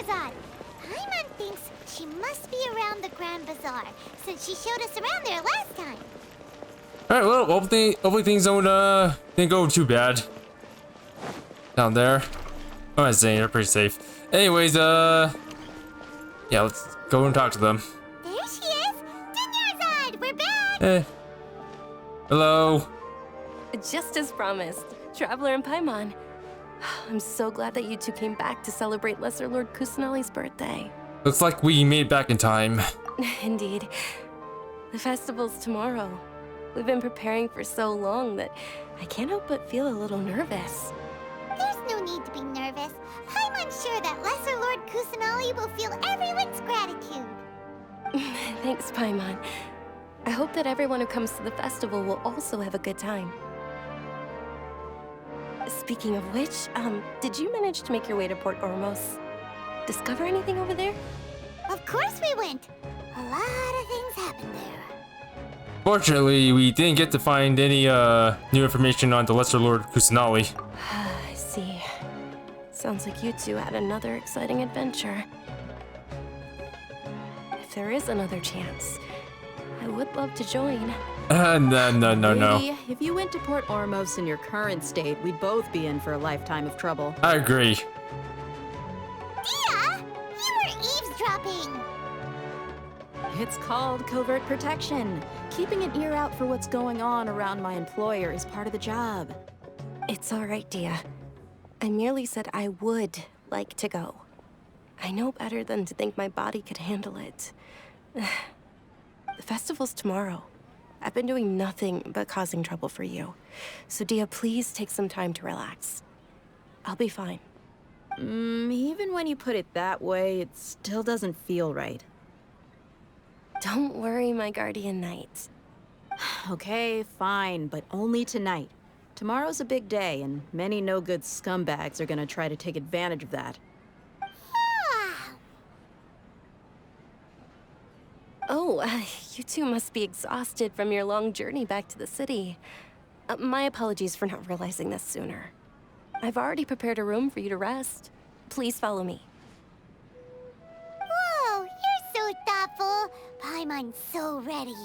Dunyarzad. Paimon thinks she must be around the Grand Bazaar, since she showed us around there last time. Alright, well, hopefully things didn't go too bad down there. Oh, I say they're pretty safe. Anyways, yeah, let's go and talk to them. There she is! Dunyarzad, we're back! Hey. Hello. Just as promised, Traveler and Paimon. I'm so glad that you two came back to celebrate Lesser Lord Kusanali's birthday. Looks like we made it back in time. Indeed. The festival's tomorrow. We've been preparing for so long that I can't help but feel a little nervous. There's no need to be nervous. Paimon's sure that Lesser Lord Kusanali will feel everyone's gratitude. Thanks, Paimon. I hope that everyone who comes to the festival will also have a good time. Speaking of which, did you manage to make your way to Port Ormos? Discover anything over there? Of course we went. A lot of things happened there. Fortunately, we didn't get to find any new information on the Lesser Lord Kusanali. I see. Sounds like you two had another exciting adventure. If there is another chance, I would love to join. No. Lady, if you went to Port Ormos in your current state, we'd both be in for a lifetime of trouble. I agree. Dia! You were eavesdropping! It's called covert protection. Keeping an ear out for what's going on around my employer is part of the job. It's all right, Dia. I merely said I would like to go. I know better than to think my body could handle it. The festival's tomorrow. I've been doing nothing but causing trouble for you. So Dia, please take some time to relax. I'll be fine. Even when you put it that way, it still doesn't feel right. Don't worry, my guardian knight. Okay, fine, but only tonight. Tomorrow's a big day, and many no-good scumbags are gonna try to take advantage of that. Oh, you two must be exhausted from your long journey back to the city. My apologies for not realizing this sooner. I've already prepared a room for you to rest. Please follow me. Whoa, you're so thoughtful. Paimon's so ready.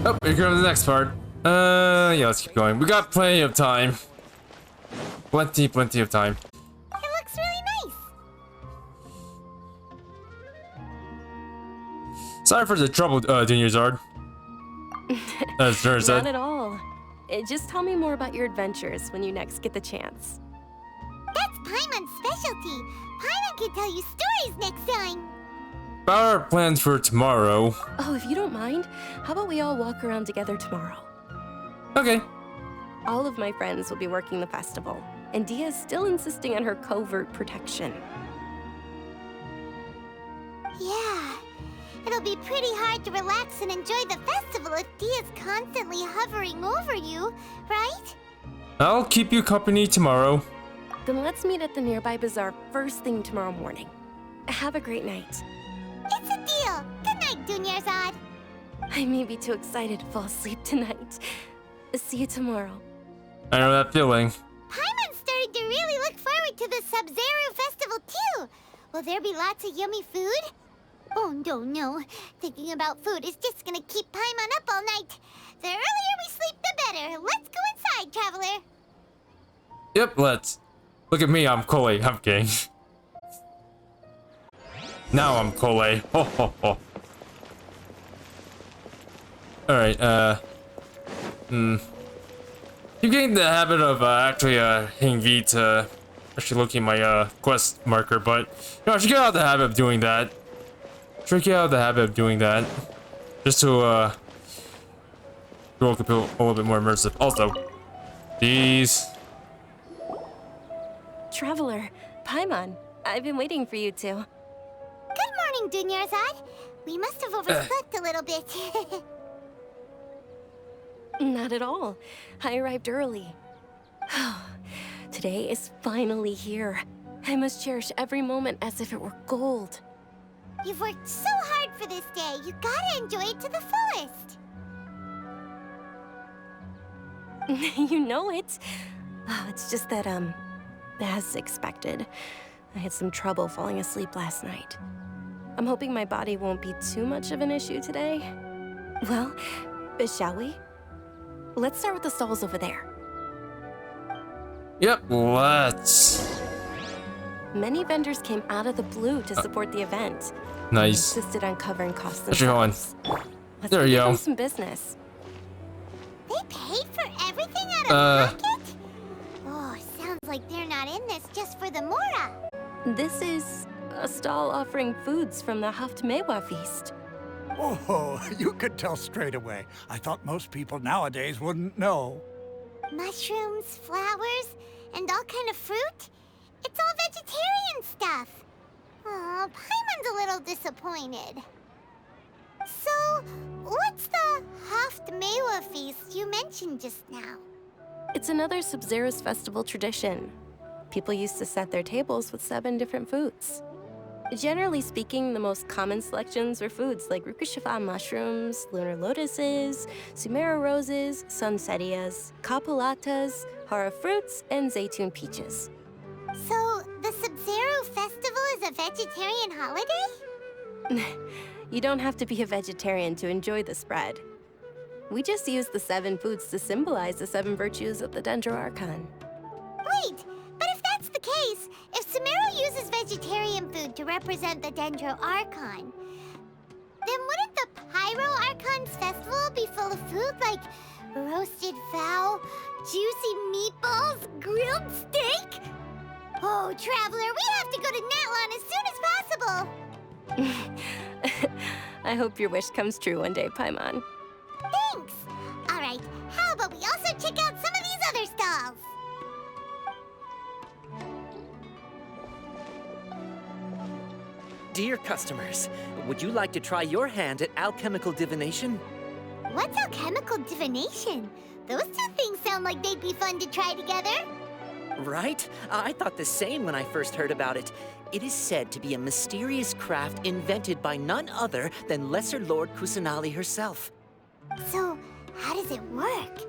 Oh, here comes the next part. Yeah, let's keep going. We got plenty of time. Plenty of time. It looks really nice. Sorry for the trouble, Dunyarzad. Not at all. Just tell me more about your adventures when you next get the chance. That's Paimon's specialty. Paimon can tell you stories next time. Our plans for tomorrow. Oh, if you don't mind, how about we all walk around together tomorrow? Okay. All of my friends will be working the festival, and Dia is still insisting on her covert protection. Yeah. It'll be pretty hard to relax and enjoy the festival if Dia's constantly hovering over you, right? I'll keep you company tomorrow. Then let's meet at the nearby bazaar first thing tomorrow morning. Have a great night. It's a deal. Good night, Dunyarzad. I may be too excited to fall asleep tonight. See you tomorrow. I know that feeling. Paimon's starting to really look forward to the Sumeru festival too. Will there be lots of yummy food? Oh, no. Thinking about food is just gonna keep Paimon up all night. The earlier we sleep, the better. Let's go inside, traveler. Yep, let's. Look at me, I'm Cole. I'm kidding. Now I'm Cole. Ho ho ho. Alright, Keep getting the habit of actually hitting V to actually looking at my quest marker, but you know, I should get out of the habit of doing that. Just to feel a little bit more immersive. Also, these. Traveler, Paimon, I've been waiting for you two. Good morning, Dunyarzad. We must have overslept a little bit. Not at all. I arrived early. Today is finally here. I must cherish every moment as if it were gold. You've worked so hard for this day. You gotta enjoy it to the fullest. You know it. Oh, it's just that, as expected, I had some trouble falling asleep last night. I'm hoping my body won't be too much of an issue today. Well, shall we? Let's start with the stalls over there. Yep, let's. Many vendors came out of the blue to support the event. Nice. Insisted on covering costs Where's your one? themselves. Let's There you give go. them some business. They paid for everything out of pocket? Oh, sounds like they're not in this just for the Mora. This is a stall offering foods from the Haftmewa feast. Oh, you could tell straight away. I thought most people nowadays wouldn't know. Mushrooms, flowers, and all kind of fruit? It's all vegetarian stuff. Oh, Paimon's a little disappointed. So, what's the Haftmewa feast you mentioned just now? It's another Sabzeruz festival tradition. People used to set their tables with 7 different foods. Generally speaking, the most common selections were foods like Rukushifa mushrooms, lunar lotuses, sumeru roses, sunsetias, kapulatas, hara fruits, and zaytun peaches. So, the Sumeru festival is a vegetarian holiday? You don't have to be a vegetarian to enjoy the spread. We just use the 7 foods to symbolize the 7 virtues of the Dendro Archon. Wait, but if that's the case, if Sumeru uses vegetarian food to represent the Dendro Archon, then wouldn't the Pyro Archon's festival be full of food like roasted fowl, juicy meatballs, grilled steak? Oh, Traveler, we have to go to Natlan as soon as possible. I hope your wish comes true one day, Paimon. Thanks. All right, how about we also check out some of these other stalls? Dear customers, would you like to try your hand at alchemical divination? What's alchemical divination? Those two things sound like they'd be fun to try together. Right? I thought the same when I first heard about it. It is said to be a mysterious craft invented by none other than Lesser Lord Kusanali herself. So, how does it work?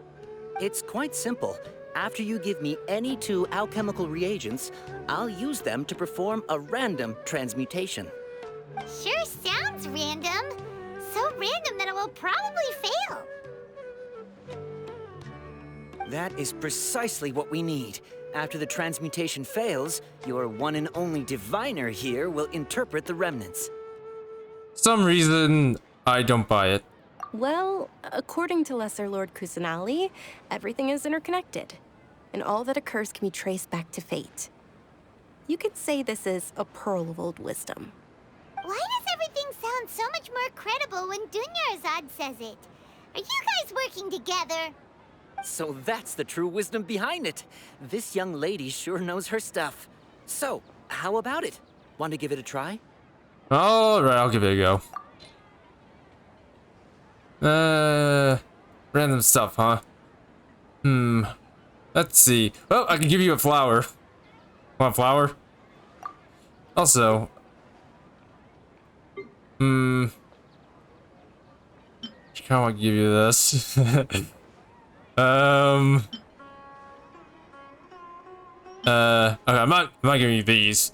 It's quite simple. After you give me any 2 alchemical reagents, I'll use them to perform a random transmutation. Sure sounds random. So random that it will probably fail. That is precisely what we need. After the transmutation fails, your one and only diviner here will interpret the remnants. Some reason I don't buy it. Well, according to Lesser Lord Kusanali, everything is interconnected, and all that occurs can be traced back to fate. You could say this is a pearl of old wisdom. Why does everything sound so much more credible when Dunyarzad says it? Are you guys working together? So that's the true wisdom behind it. This young lady sure knows her stuff. So, how about it? Want to give it a try? Alright, I'll give it a go. Random stuff, huh? Let's see. Oh, I can give you a flower. Want a flower? Also, I kind of want to give you this. Okay, I'm not giving you these.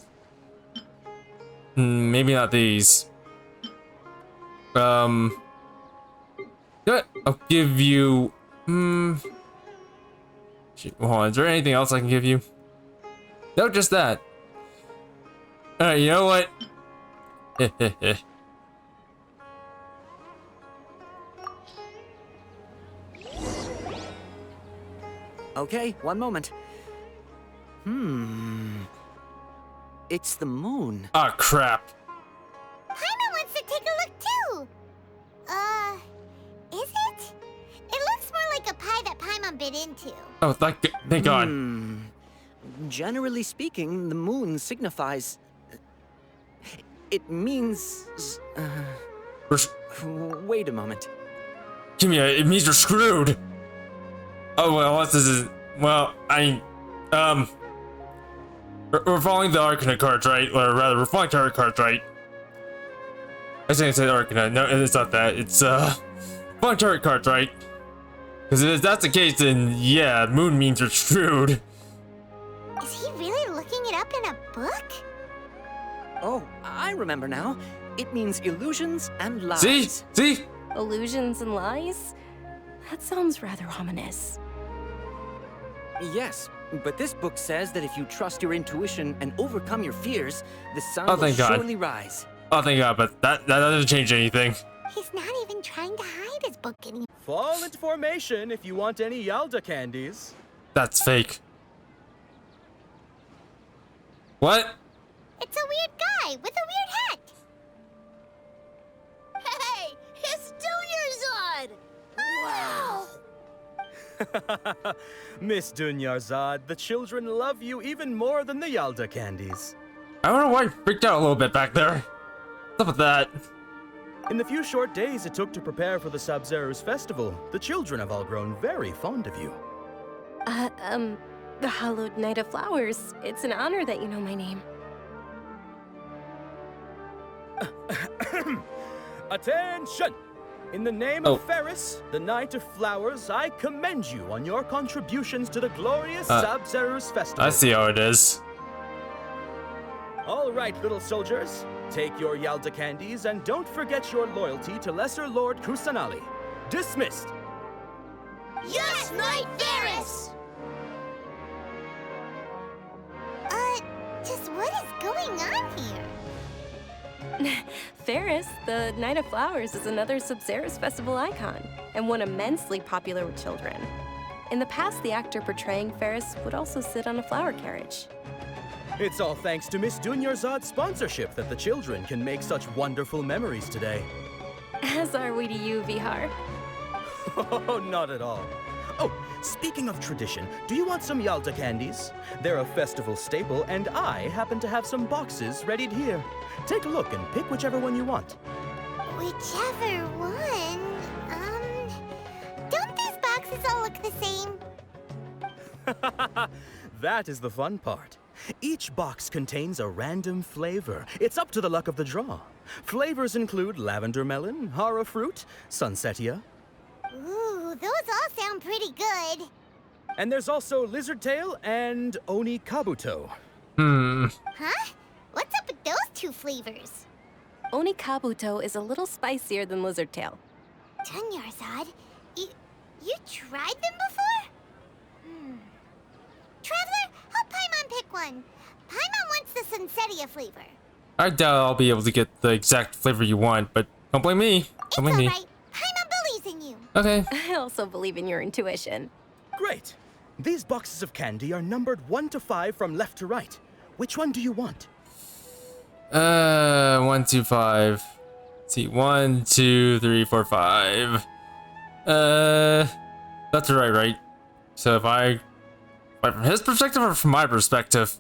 Maybe not these. Yeah, I'll give you. Shit, hold on. Is there anything else I can give you? No, just that. All right, you know what? Okay, one moment. It's the moon. Ah, crap. Paimon wants to take a look too. Is it? It looks more like a pie that Paimon bit into. Oh, thank God. Generally speaking, the moon signifies... It means... Wait a moment. Give me it means you're screwed. Oh, well, what this is... Well, we're following the Arcana cards, right? Or rather, we're following tarot cards, right? I was gonna say Arcana. No, it's not that. It's, following tarot cards, right? Because if that's the case, then yeah, moon means you're screwed. Is he really looking it up in a book? Oh, I remember now. It means illusions and lies. See? See? Illusions and lies? That sounds rather ominous. Yes, but this book says that if you trust your intuition and overcome your fears, the sun Oh, will thank God. surely rise. Oh, thank God, but that doesn't change anything. He's not even trying to hide his book anymore. Fall into formation if you want any Yalda candies. That's fake. What? It's a weird guy with a weird hat. Hey, it's Dunyarzad! Wow! Miss Dunyarzad, the children love you even more than the Yalda candies. I don't know why I freaked out a little bit back there. What's up with that? In the few short days it took to prepare for the Sabzeruz festival, the children have all grown very fond of you. The Hallowed Night of Flowers. It's an honor that you know my name. Attention! In the name of Ferris, the Knight of Flowers, I commend you on your contributions to the glorious Sabzeruz festival. I see how it is. All right, little soldiers. Take your Yalda candies and don't forget your loyalty to Lesser Lord Kusanali. Dismissed! Yes, Knight Ferris! Just what is going on here? Ferris, the Night of Flowers, is another Sabzeruz festival icon, and one immensely popular with children. In the past, the actor portraying Ferris would also sit on a flower carriage. It's all thanks to Miss Dunyarzad's sponsorship that the children can make such wonderful memories today. As are we to you, Vihar. Oh, not at all. Oh, speaking of tradition, do you want some Yalda candies? They're a festival staple, and I happen to have some boxes readied here. Take a look and pick whichever one you want. Whichever one? Don't these boxes all look the same? That is the fun part. Each box contains a random flavor. It's up to the luck of the draw. Flavors include lavender melon, hara fruit, sunsetia. Ooh, those all sound pretty good. And there's also lizard tail and oni kabuto. Huh? What's up with those two flavors? Oni Kabuto is a little spicier than Lizard Tail. Dunyarzad, you tried them before? Traveler, help Paimon pick one. Paimon wants the Sunsetia flavor. I doubt I'll be able to get the exact flavor you want, but don't blame me. It's Don't blame me. alright. Paimon believes in you. Okay. I also believe in your intuition. Great. These boxes of candy are numbered 1 to 5 from left to right. Which one do you want? 1, 2, 5. Let's see, 1, 2, 3, 4, 5. That's right? So if I from his perspective or from my perspective?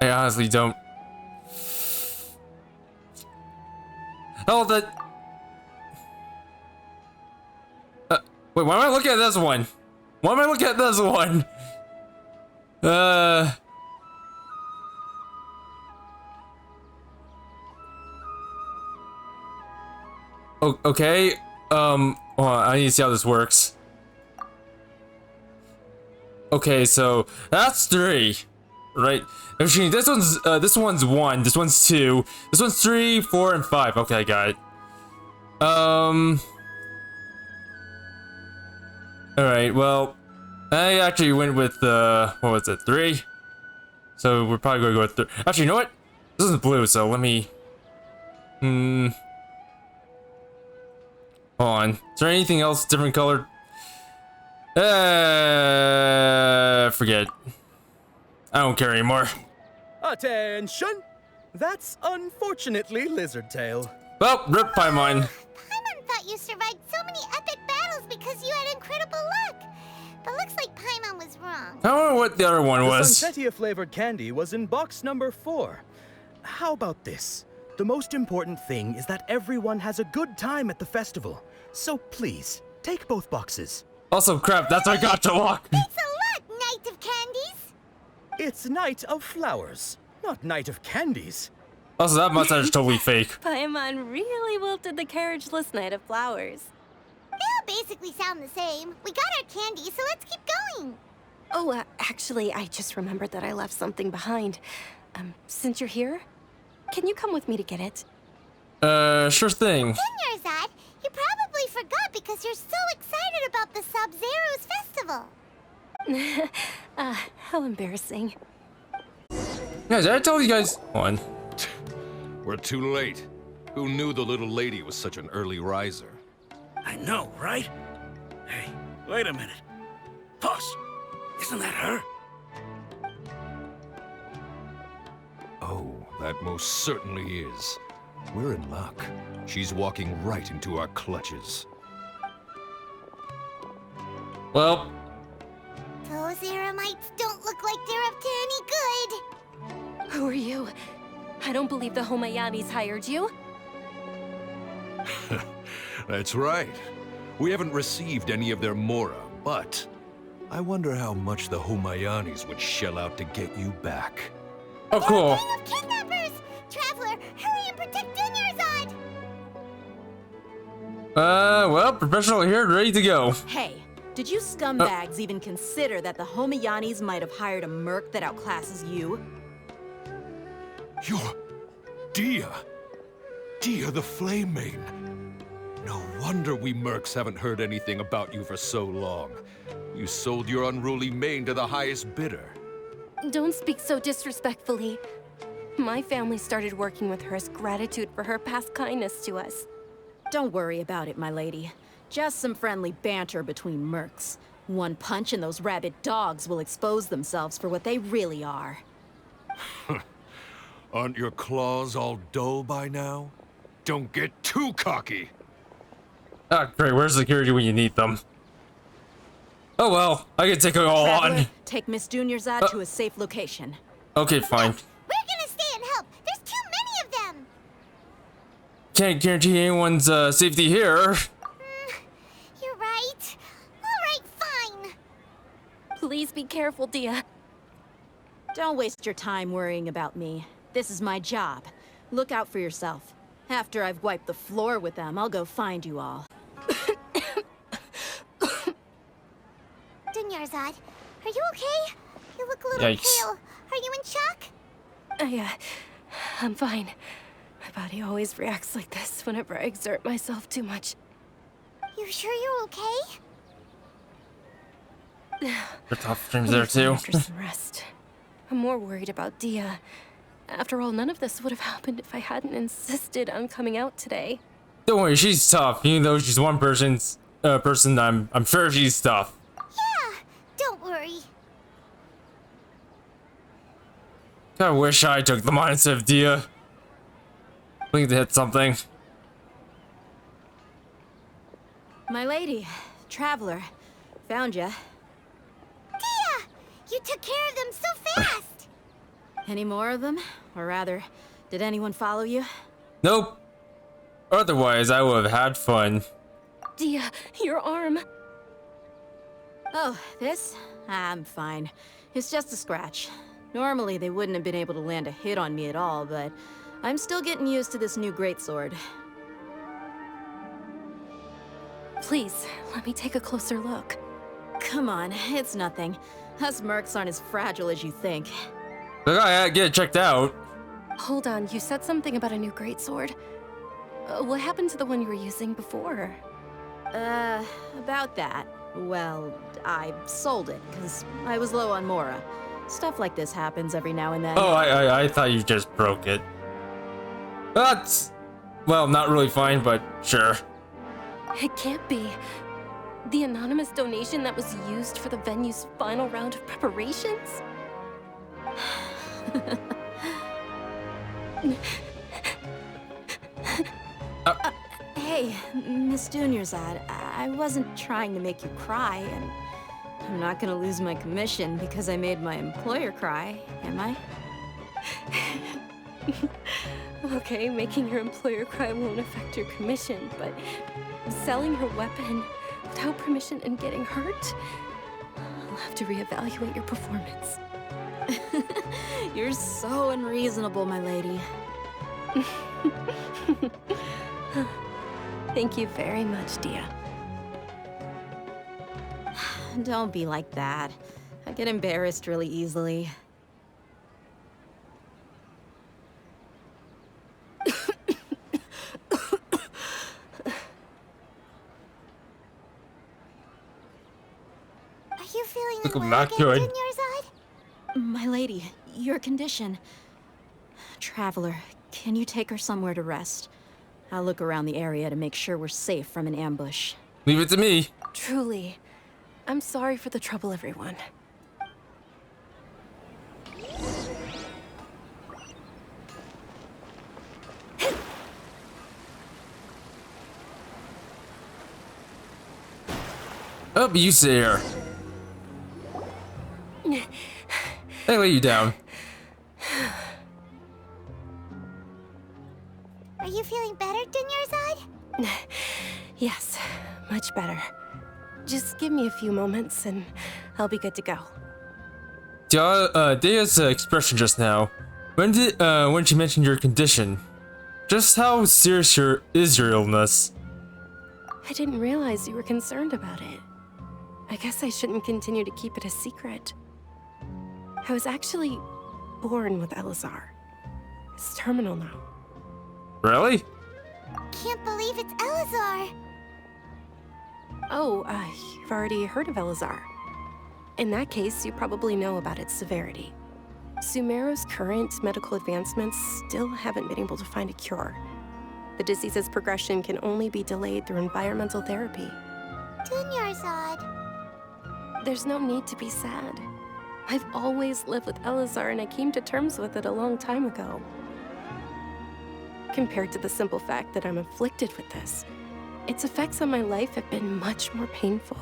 I honestly don't. Oh, that. Wait, why am I looking at this one? Why am I looking at this one? Okay. Hold on, I need to see how this works. Okay, so that's 3, right? Actually, this one's 1, this one's 2, this one's 3, 4, and 5. Okay, I got it. All right. Well, I actually went with what was it, 3? So we're probably gonna go with 3. Actually, you know what? This isn't blue, so let me. Hold on. Is there anything else different colored? Forget. I don't care anymore. Attention! That's unfortunately Lizard Tail. Well, rip Paimon. Paimon thought you survived so many epic battles because you had incredible luck. But looks like Paimon was wrong. I don't know what the other one The was. Sunsetia flavored candy was in box number 4. How about this? The most important thing is that everyone has a good time at the festival. So please, take both boxes. Also, crap, that's our gotcha lock. Thanks a lot, Knight of Candies. It's Night of Flowers, not Night of Candies. Also, that mustache is totally fake. Paimon really wilted the carriageless night of flowers. They all basically sound the same. We got our candy, so let's keep going. Oh, actually, I just remembered that I left something behind. Since you're here, can you come with me to get it? Sure thing. Dinyarzad, you probably forgot because you're so excited about the Sub-Zero's festival. How embarrassing. Guys, did I tell you guys one? We're too late. Who knew the little lady was such an early riser? I know, right? Hey, wait a minute. Boss, isn't that her? Oh, that most certainly is. We're in luck. She's walking right into our clutches. Well, Those Eremites don't look like they're up to any good. Who are you? I don't believe the Homayanis hired you. That's right. We haven't received any of their mora, but I wonder how much the Homayanis would shell out to get you back. oh cool. Gang of kidnappers! Traveler, hurry and protect Dinyarzad! Well, professional here, ready to go. Hey, did you scumbags even consider that the Homayanis might have hired a merc that outclasses you? You're... Dia! Dia the Flame Maiden! No wonder we mercs haven't heard anything about you for so long. You sold your unruly mane to the highest bidder. Don't speak so disrespectfully. My family started working with her as gratitude for her past kindness to us. Don't worry about it, my lady. Just some friendly banter between mercs. One punch and those rabid dogs will expose themselves for what they really are. Aren't your claws all dull by now? Don't get too cocky! Ah, great, where's security when you need them? Oh well, I can take it all Traveler, on. take Miss Dinyarzad to a safe location. Okay, fine. We're gonna stay and help. There's too many of them. Can't guarantee anyone's safety here. You're right. All right, fine. Please be careful, Dia. Don't waste your time worrying about me. This is my job. Look out for yourself. After I've wiped the floor with them, I'll go find you all. Dinyarzad, are you okay? You look a little Yikes. pale. Are you in shock? I'm fine. My body always reacts like this whenever I exert myself too much. You sure you're okay? The top streams there too. After some rest. I'm more worried about Dia. After all, none of this would have happened if I hadn't insisted on coming out today. Don't worry, she's tough. Even though she's one person, I'm sure she's tough. Yeah, don't worry. I wish I took the mindset of Dia. I think they hit something. My lady, Traveler, found ya. Dia, you took care of them so fast. Any more of them? Or rather, did anyone follow you? Nope. Otherwise, I would have had fun. Dia, your arm. Oh, this? I'm fine. It's just a scratch. Normally, they wouldn't have been able to land a hit on me at all, but I'm still getting used to this new greatsword. Please, let me take a closer look. Come on, it's nothing. Us mercs aren't as fragile as you think. Look, I get it checked out. Hold on, you said something about a new greatsword. What happened to the one you were using before? About that. Well, I sold it, because I was low on mora. Stuff like this happens every now and then. Oh, I thought you just broke it. That's, well, not really fine, but sure. It can't be. The anonymous donation that was used for the venue's final round of preparations? Hey, Miss Dinyarzad, I wasn't trying to make you cry, and I'm not gonna lose my commission because I made my employer cry, am I? Okay, making your employer cry won't affect your commission, but selling her weapon without permission and getting hurt? I'll have to reevaluate your performance. You're so unreasonable, my lady. Thank you very much, Dia. Don't be like that. I get embarrassed really easily. Are you feeling Look, unwell not again, good. Dunyarzad? My lady, your condition. Traveler, can you take her somewhere to rest? I'll look around the area to make sure we're safe from an ambush. Leave it to me. Truly, I'm sorry for the trouble, everyone. Oh, you sit here. They lay you down. Are you feeling better, Dunyarzad? Yes, much better. Just give me a few moments and I'll be good to go. Dea's expression just now. When she mentioned your condition, just how serious is your illness? I didn't realize you were concerned about it. I guess I shouldn't continue to keep it a secret. I was actually born with Elazar. It's terminal now. Really? Can't believe it's Elazar. Oh, you've already heard of Elazar. In that case, you probably know about its severity. Sumeru's current medical advancements still haven't been able to find a cure. The disease's progression can only be delayed through environmental therapy. Dunyarzad. There's no need to be sad. I've always lived with Elazar and I came to terms with it a long time ago. Compared to the simple fact that I'm afflicted with this, its effects on my life have been much more painful.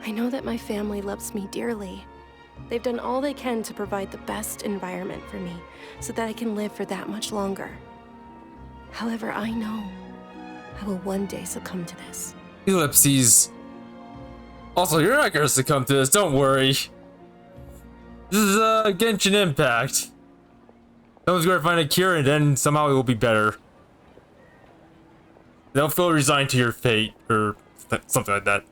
I know that my family loves me dearly. They've done all they can to provide the best environment for me so that I can live for that much longer. However, I know I will one day succumb to this. Ellipses. Also, you're not gonna succumb to this, don't worry. This is Genshin Impact. Someone's gonna find a cure and then somehow it will be better. Don't feel resigned to your fate, or something like that.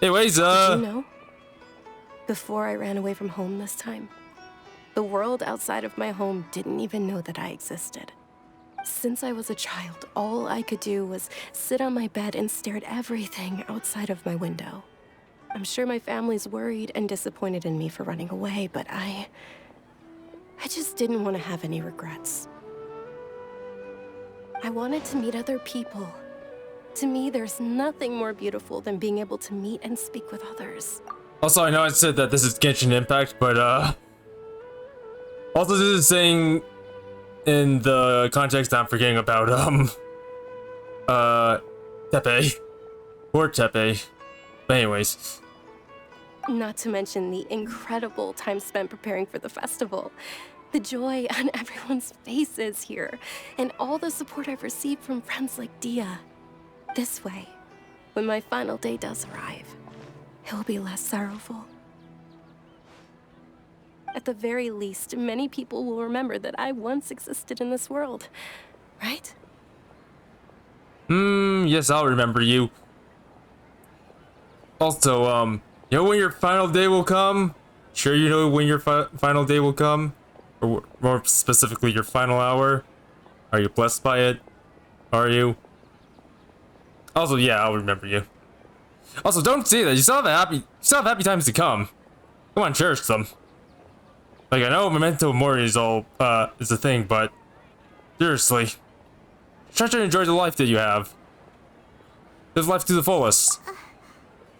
Anyways, Did you know? Before I ran away from home this time, the world outside of my home didn't even know that I existed. Since I was a child, all I could do was sit on my bed and stare at everything outside of my window. I'm sure my family's worried and disappointed in me for running away, but I just didn't want to have any regrets. I wanted to meet other people. To me, there's nothing more beautiful than being able to meet and speak with others. Also, I know I said that this is Genshin Impact, but also this is saying in the context I'm forgetting about Tepe. Or Tepe. But anyways. Not to mention the incredible time spent preparing for the festival. The joy on everyone's faces here, and all the support I've received from friends like Dia. This way, when my final day does arrive, it will be less sorrowful. At the very least, many people will remember that I once existed in this world, right? Yes, I'll remember you. Also, you know when your final day will come? Sure you know when your final day will come? Or more specifically, your final hour? Are you blessed by it? Are you? Also, yeah, I'll remember you. Also, don't say that. You still have happy times to come. Come on, cherish them. Like, I know memento mori is all, is a thing, but seriously, try to enjoy the life that you have. Live life to the fullest.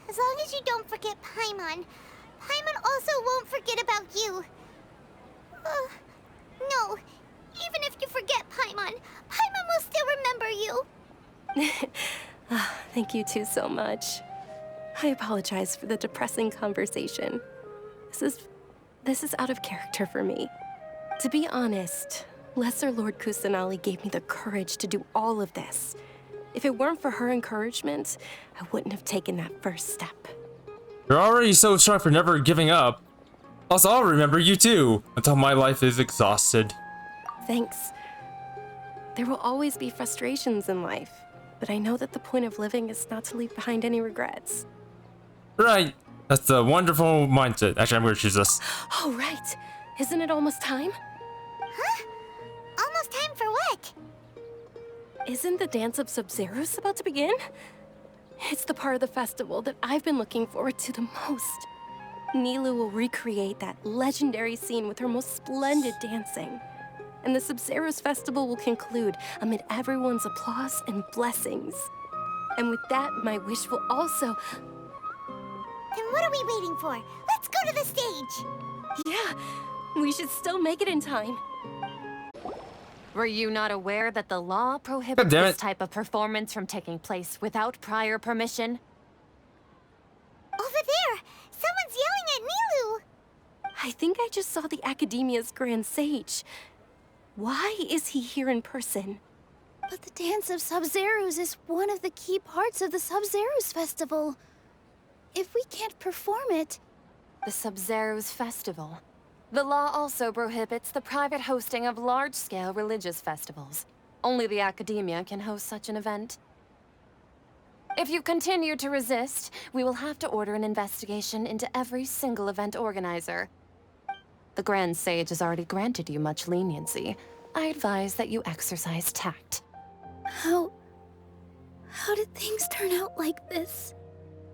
As long as you don't forget Paimon. Paimon also won't forget about you. No. Even if you forget Paimon, Paimon will still remember you. Thank you two so much. I apologize for the depressing conversation. This is out of character for me. To be honest, Lesser Lord Kusanali gave me the courage to do all of this. If it weren't for her encouragement, I wouldn't have taken that first step. You're already so strong for never giving up. Also, I'll remember you too, until my life is exhausted. Thanks. There will always be frustrations in life, but I know that the point of living is not to leave behind any regrets. Right. That's a wonderful mindset. Actually, I'm gonna choose this. Oh, right. Isn't it almost time? Huh? Almost time for what? Isn't the Dance of Sub-Zeros about to begin? It's the part of the festival that I've been looking forward to the most. Nilou will recreate that legendary scene with her most splendid dancing. And the Sub-Zeros festival will conclude amid everyone's applause and blessings. And with that, my wish will also... Then what are we waiting for? Let's go to the stage! Yeah, we should still make it in time. Were you not aware that the law prohibits this type of performance from taking place without prior permission? Over there! Someone's yelling at Nilou! I think I just saw the Academia's Grand Sage. Why is he here in person? But the Dance of Sub-Zeros is one of the key parts of the Sub-Zeros festival. If we can't perform it... The Sub-Zeros festival. The law also prohibits the private hosting of large-scale religious festivals. Only the Academia can host such an event. If you continue to resist, we will have to order an investigation into every single event organizer. The Grand Sage has already granted you much leniency. I advise that you exercise tact. How did things turn out like this?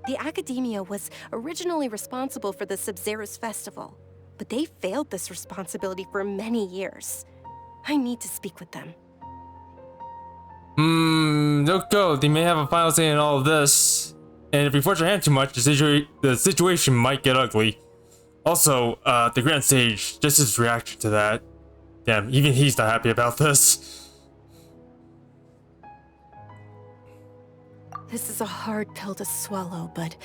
The Academia was originally responsible for the Sub-Zeros festival, but they failed this responsibility for many years. I need to speak with them. Don't go. They may have a final say in all of this. And if we force our hand too much, the situation might get ugly. Also, the Grand Sage, just his reaction to that. Damn, even he's not happy about this. This is a hard pill to swallow, but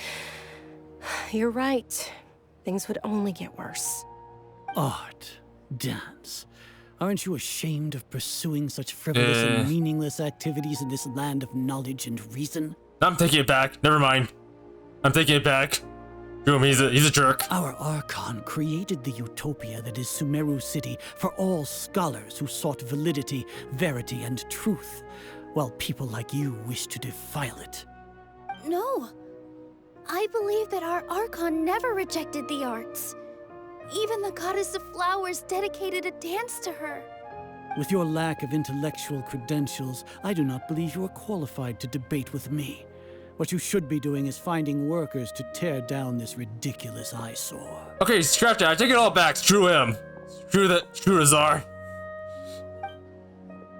you're right. Things would only get worse. Art, dance. Aren't you ashamed of pursuing such frivolous and meaningless activities in this land of knowledge and reason? I'm taking it back. Never mind. I'm taking it back. Screw him, he's a jerk. Our Archon created the utopia that is Sumeru City for all scholars who sought validity, verity, and truth, while people like you wish to defile it. No. I believe that our Archon never rejected the arts. Even the goddess of flowers dedicated a dance to her. With your lack of intellectual credentials, I do not believe you are qualified to debate with me. What you should be doing is finding workers to tear down this ridiculous eyesore. Okay, scrap that. I take it all back. Screw him. Screw Azar.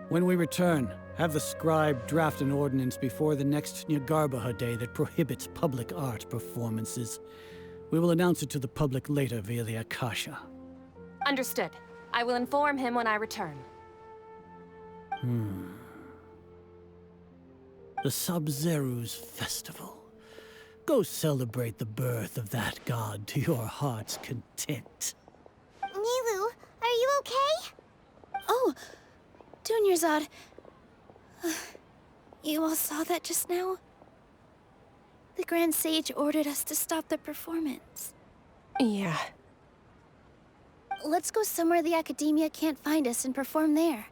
When we return, have the scribe draft an ordinance before the next Nyargarbaha Day that prohibits public art performances. We will announce it to the public later via the Akasha. Understood. I will inform him when I return. The Sub-Zeros Festival. Go celebrate the birth of that god to your heart's content. Nilou, are you okay? Oh, Dunyarzad. You all saw that just now? The Grand Sage ordered us to stop the performance. Yeah. Let's go somewhere the Academia can't find us and perform there.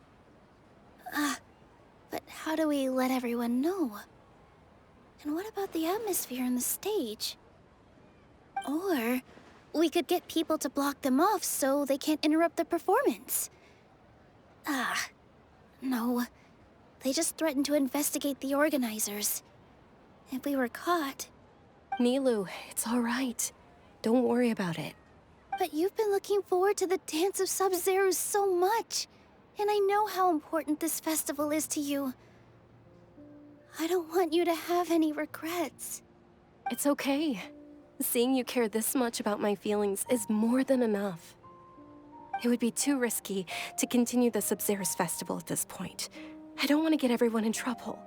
But how do we let everyone know? And what about the atmosphere on the stage? Or we could get people to block them off so they can't interrupt the performance. No. They just threatened to investigate the organizers. If we were caught... Nilou, it's all right. Don't worry about it. But you've been looking forward to the Dance of Sub-Zeros so much. And I know how important this festival is to you. I don't want you to have any regrets. It's okay. Seeing you care this much about my feelings is more than enough. It would be too risky to continue the Sub-Zeros festival at this point. I don't want to get everyone in trouble.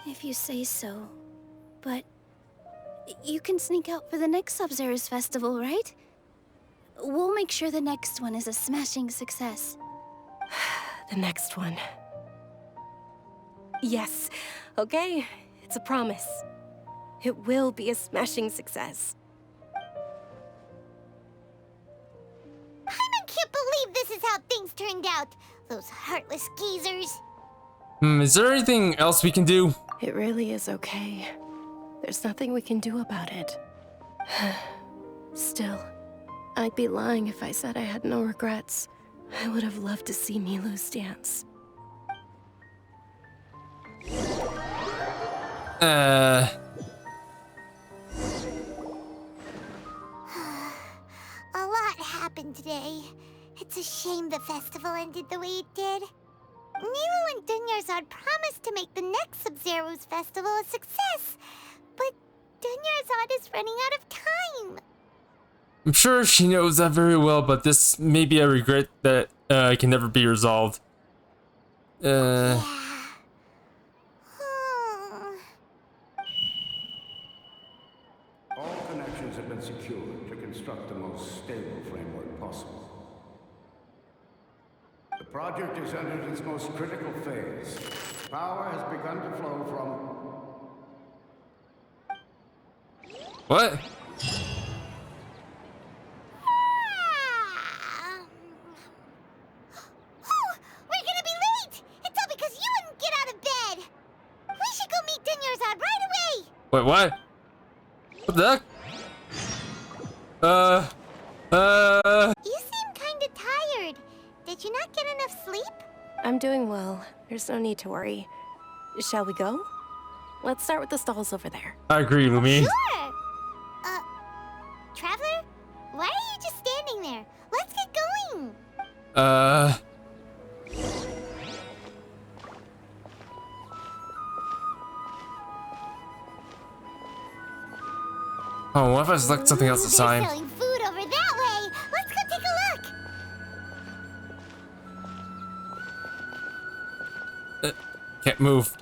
If you say so. But you can sneak out for the next Sub-Zeros festival, right? We'll make sure the next one is a smashing success. The next one. Yes. Okay. It's a promise. It will be a smashing success. I can't believe this is how things turned out. Those heartless geezers. Is there anything else we can do? It really is okay. There's nothing we can do about it. Still, I'd be lying if I said I had no regrets. I would have loved to see Milu's dance. A lot happened today. It's a shame the festival ended the way it did. Nilu and Dunyarzad promised to make the next Sub-Zero's festival a success, but Dunyarzad is running out of time. I'm sure she knows that very well, but this may be a regret that can never be resolved. Yeah. All connections have been secured to construct the most stable framework possible. The project has entered its most critical phase. Power has begun to flow from... What? We're gonna be late! It's all because you wouldn't get out of bed! We should go meet Dunyarzad right away! Wait, what? What the heck? You seem kinda tired. Did you not get enough sleep? I'm doing well. There's no need to worry. Shall we go? Let's start with the stalls over there. I agree, Lumi. Sure! Traveler? Why are you just standing there? Let's get going! Oh, what if I select something else this time? They're selling food over that way! Let's go take a look! Can't move.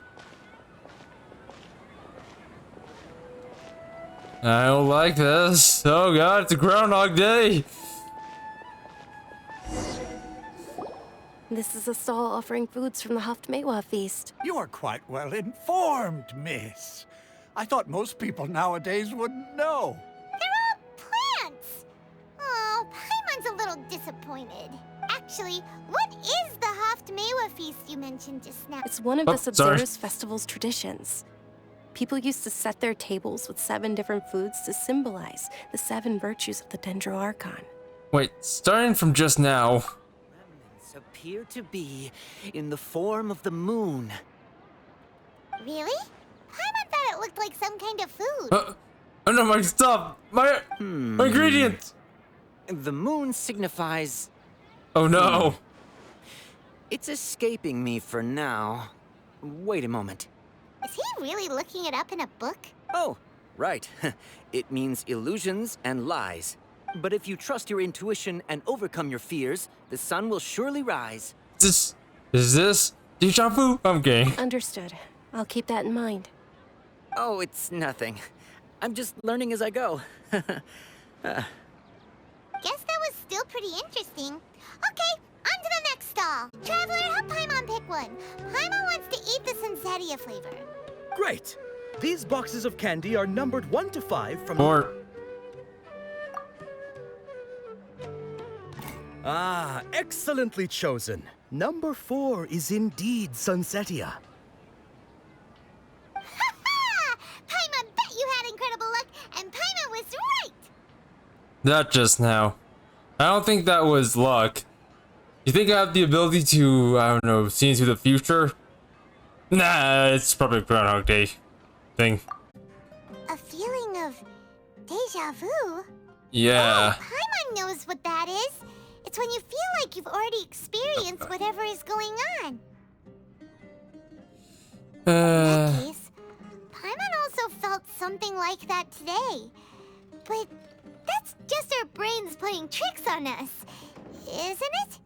I don't like this. Oh god, it's a Groundhog Day. This is a stall offering foods from the Haftmewa feast. You are quite well informed, miss. I thought most people nowadays wouldn't know. They're all plants! Oh, Paimon's a little disappointed. Actually, what is the Haftmewa feast you mentioned just now? It's one of Oh, the sorry. Sub-Zero's festival's traditions. People used to set their tables with 7 different foods to symbolize the 7 virtues of the Dendro Archon. Wait, starting from just now. Remnants appear to be in the form of the moon. Really? Paimon thought it looked like some kind of food. Oh no, my stuff! My ingredients! The moon signifies... Oh no! It's escaping me for now. Wait a moment. Is he really looking it up in a book? Oh, right. It means illusions and lies. But if you trust your intuition and overcome your fears, the sun will surely rise. Is this deja vu? I'm gay. Understood. I'll keep that in mind. Oh, it's nothing. I'm just learning as I go. Guess that was still pretty interesting. Okay, on to the next stall. Traveler, help Paimon pick one. Paimon wants to eat the Sunsettia flavor. Great! These boxes of candy are numbered 1 to 5 from... 4. Ah, excellently chosen. Number 4 is indeed Sunsettia. Ha-ha! Paimon bet you had incredible luck, and Paimon was right! That just now. I don't think that was luck. You think I have the ability to, I don't know, see into the future? Nah, it's probably a Groundhog Day thing. A feeling of deja vu? Yeah. Oh, Paimon knows what that is. It's when you feel like you've already experienced whatever is going on. In that case, Paimon also felt something like that today. But that's just our brains playing tricks on us, isn't it?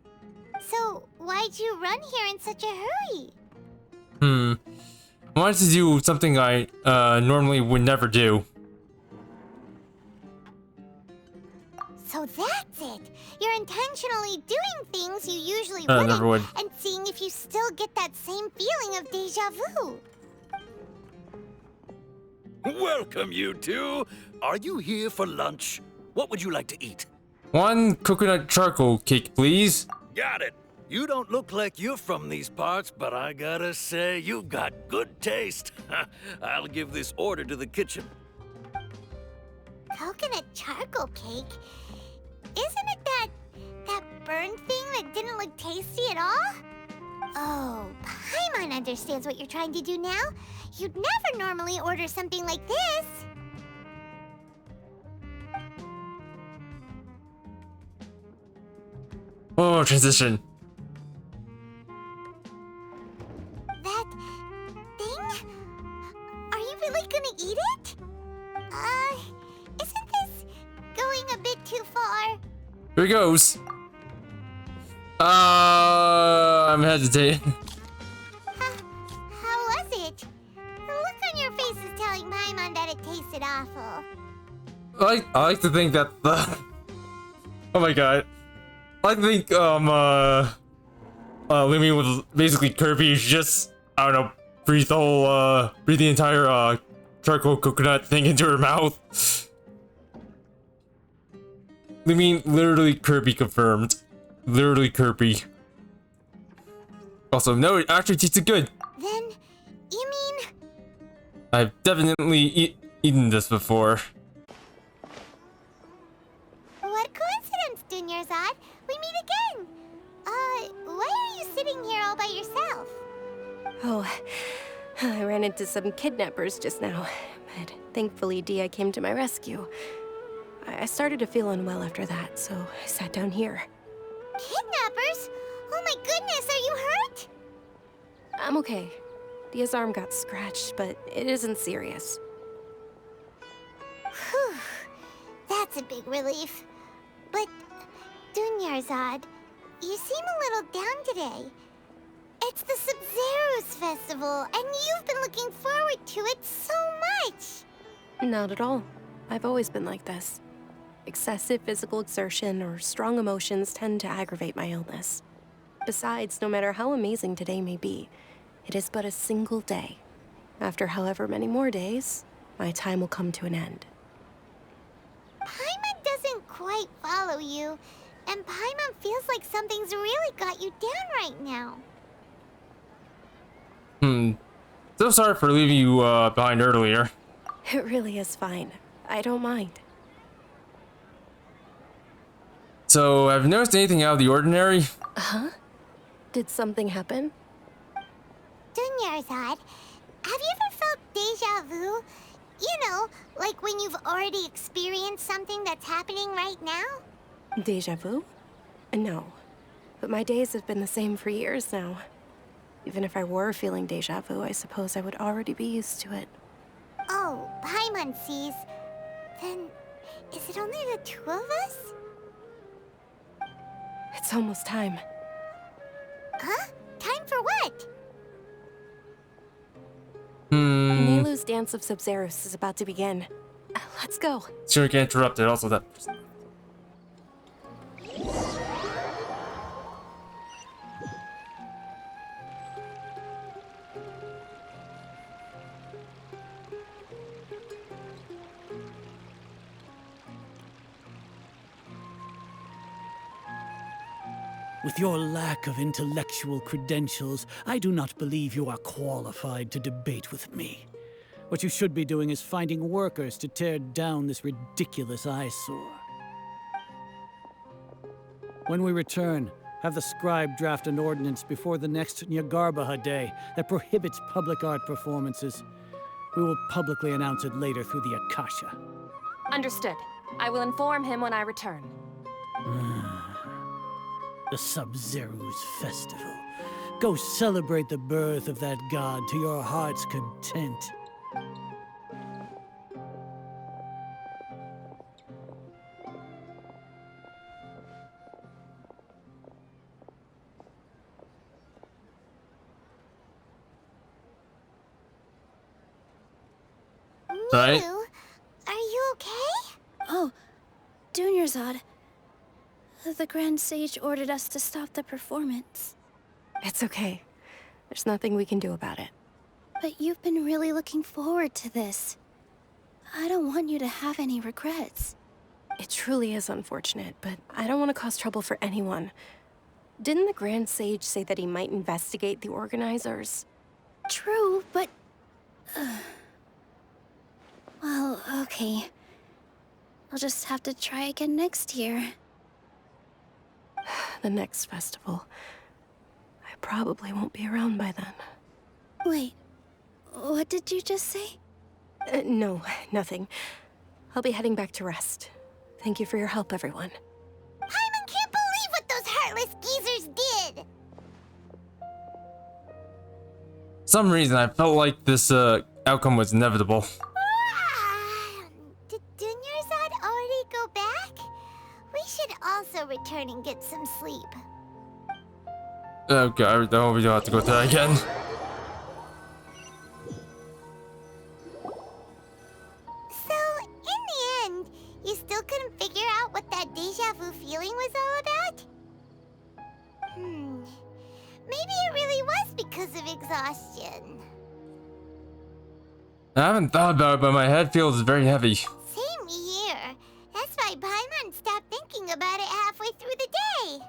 So why'd you run here in such a hurry? I wanted to do something I normally would never do. So that's it. You're intentionally doing things you usually Never would. and seeing if you still get that same feeling of deja vu. Welcome, you two. Are you here for lunch? What would you like to eat? 1 coconut charcoal cake, please. Got it. You don't look like you're from these parts, but I gotta say, you've got good taste. I'll give this order to the kitchen. Coconut charcoal cake? Isn't it that burned thing that didn't look tasty at all? Oh, Paimon understands what you're trying to do now. You'd never normally order something like this. Oh, transition. That thing? Are you really gonna eat it? Isn't this going a bit too far? Here he goes. I'm hesitating. How was it? The look on your face is telling Paimon that it tasted awful. I like to think that the oh my god. I like to think Lumi was basically Kirby who just I don't know breathe the entire charcoal coconut thing into her mouth. Lumi literally Kirby confirmed. Literally Kirby. Also, no, it actually tasted good. Then, you mean... I've definitely eaten this before. What coincidence, Dunyarzad. We meet again. Why are you sitting here all by yourself? Oh, I ran into some kidnappers just now, but thankfully Dia came to my rescue. I started to feel unwell after that, so I sat down here. Kidnappers? Oh my goodness, are you hurt? I'm okay. Dia's arm got scratched, but it isn't serious. Whew. That's a big relief. But, Dunyarzad, you seem a little down today. It's the Sub-Zero's festival, and you've been looking forward to it so much. Not at all. I've always been like this. Excessive physical exertion or strong emotions tend to aggravate my illness. Besides, no matter how amazing today may be, it is but a single day. After however many more days, my time will come to an end. Paimon doesn't quite follow you, and Paimon feels like something's really got you down right now. So sorry for leaving you behind earlier. It really is fine. I don't mind. So, have you noticed anything out of the ordinary? Huh? Did something happen? Dunyarzad, have you ever felt deja vu? You know, like when you've already experienced something that's happening right now? Deja vu? No. But my days have been the same for years now. Even if I were feeling deja vu, I suppose I would already be used to it. Oh, Paimon sees. Then, is it only the two of us? It's almost time. Huh? Time for what? Nelu's Dance of Sub-Zeros is about to begin. Let's go. Sure, get interrupted. Also, that. With your lack of intellectual credentials, I do not believe you are qualified to debate with me. What you should be doing is finding workers to tear down this ridiculous eyesore. When we return, have the scribe draft an ordinance before the next Nyagarbaha Day that prohibits public art performances. We will publicly announce it later through the Akasha. Understood. I will inform him when I return. The Sub-Zero's festival. Go celebrate the birth of that god to your heart's content. Right? Are you okay? Oh, Dunyarzad. The Grand Sage ordered us to stop the performance. It's okay. There's nothing we can do about it. But you've been really looking forward to this. I don't want you to have any regrets. It truly is unfortunate, but I don't want to cause trouble for anyone. Didn't the Grand Sage say that he might investigate the organizers? True, but... well, okay. I'll just have to try again next year. The next festival. I probably won't be around by then. Wait, what did you just say? No, nothing. I'll be heading back to rest. Thank you for your help, everyone. Paimon can't believe what those heartless geezers did! For some reason, I felt like this outcome was inevitable. Did Dunyarzad already go back? We should also return and get some sleep. Oh god, I hope we don't have to go through that again. So, in the end, you still couldn't figure out what that deja vu feeling was all about? Maybe it really was because of exhaustion. I haven't thought about it, but my head feels very heavy. Same here. That's why Paimon stopped thinking about it halfway through the day.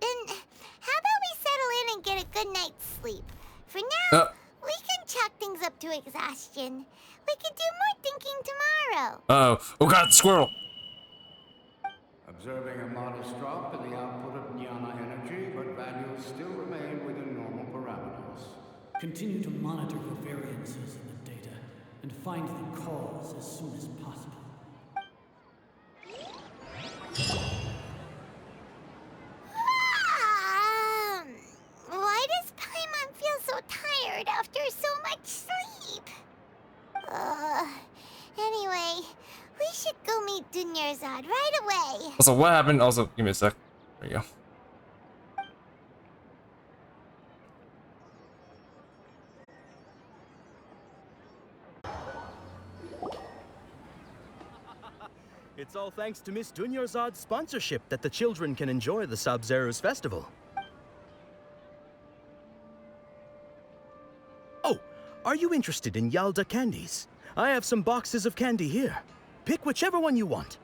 Then, how about we settle in and get a good night's sleep? For now, we can chalk things up to exhaustion. We can do more thinking tomorrow. Uh-oh. Oh god, squirrel! Observing a modest drop in the output of jnana energy, but values still remain within normal parameters. Continue to monitor for variances in the data and find the cause as soon as possible. Why does Paimon feel so tired after so much sleep? Anyway, we should go meet Dunyarzad right away. Also, what happened? Also, give me a sec. There you go. It's all thanks to Miss Dunyarzad's sponsorship that the children can enjoy the Sabzeruz festival. Oh, are you interested in Yalda candies? I have some boxes of candy here. Pick whichever one you want.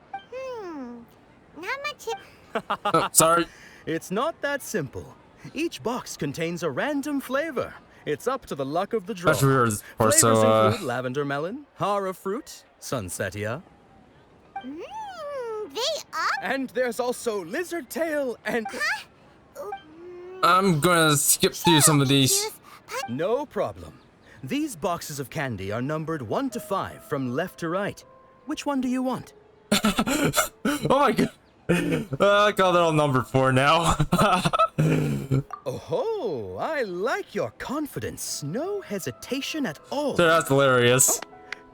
Not much. Oh, sorry. It's not that simple. Each box contains a random flavor. It's up to the luck of the draw. That's weird. Or Flavors so, include lavender melon, hara fruit, sunsetia. They up? And there's also lizard tail and... I'm gonna skip through some of these. No problem. These boxes of candy are numbered 1 to 5 from left to right. Which one do you want? Oh my god. I got it all numbered 4 now. Oh, I like your confidence. No hesitation at all. So that's hilarious.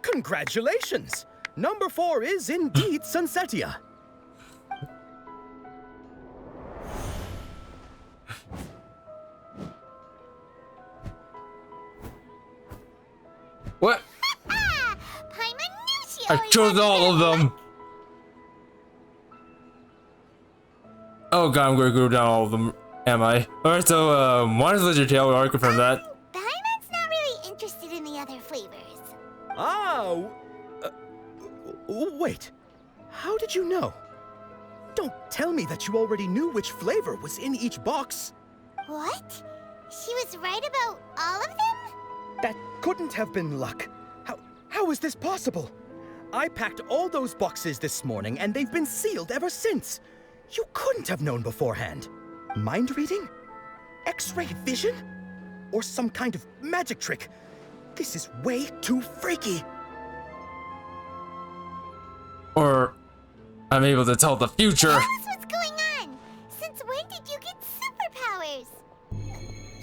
Congratulations! Number 4 is indeed Sunsetia. What? Paimon knew she I always chose had all of them. Oh god, I'm gonna go down all of them. Am I? Alright, so, one is Lizard Tail, we already confirmed that. Paimon's not really interested in the other flavors. Ah, wait. How did you know? Don't tell me that you already knew which flavor was in each box. What? She was right about all of them? That couldn't have been luck. How is this possible? I packed all those boxes this morning and they've been sealed ever since. You couldn't have known beforehand. Mind reading? X-ray vision? Or some kind of magic trick? This is way too freaky. Or, I'm able to tell the future. Tell us what's going on. Since when did you get superpowers?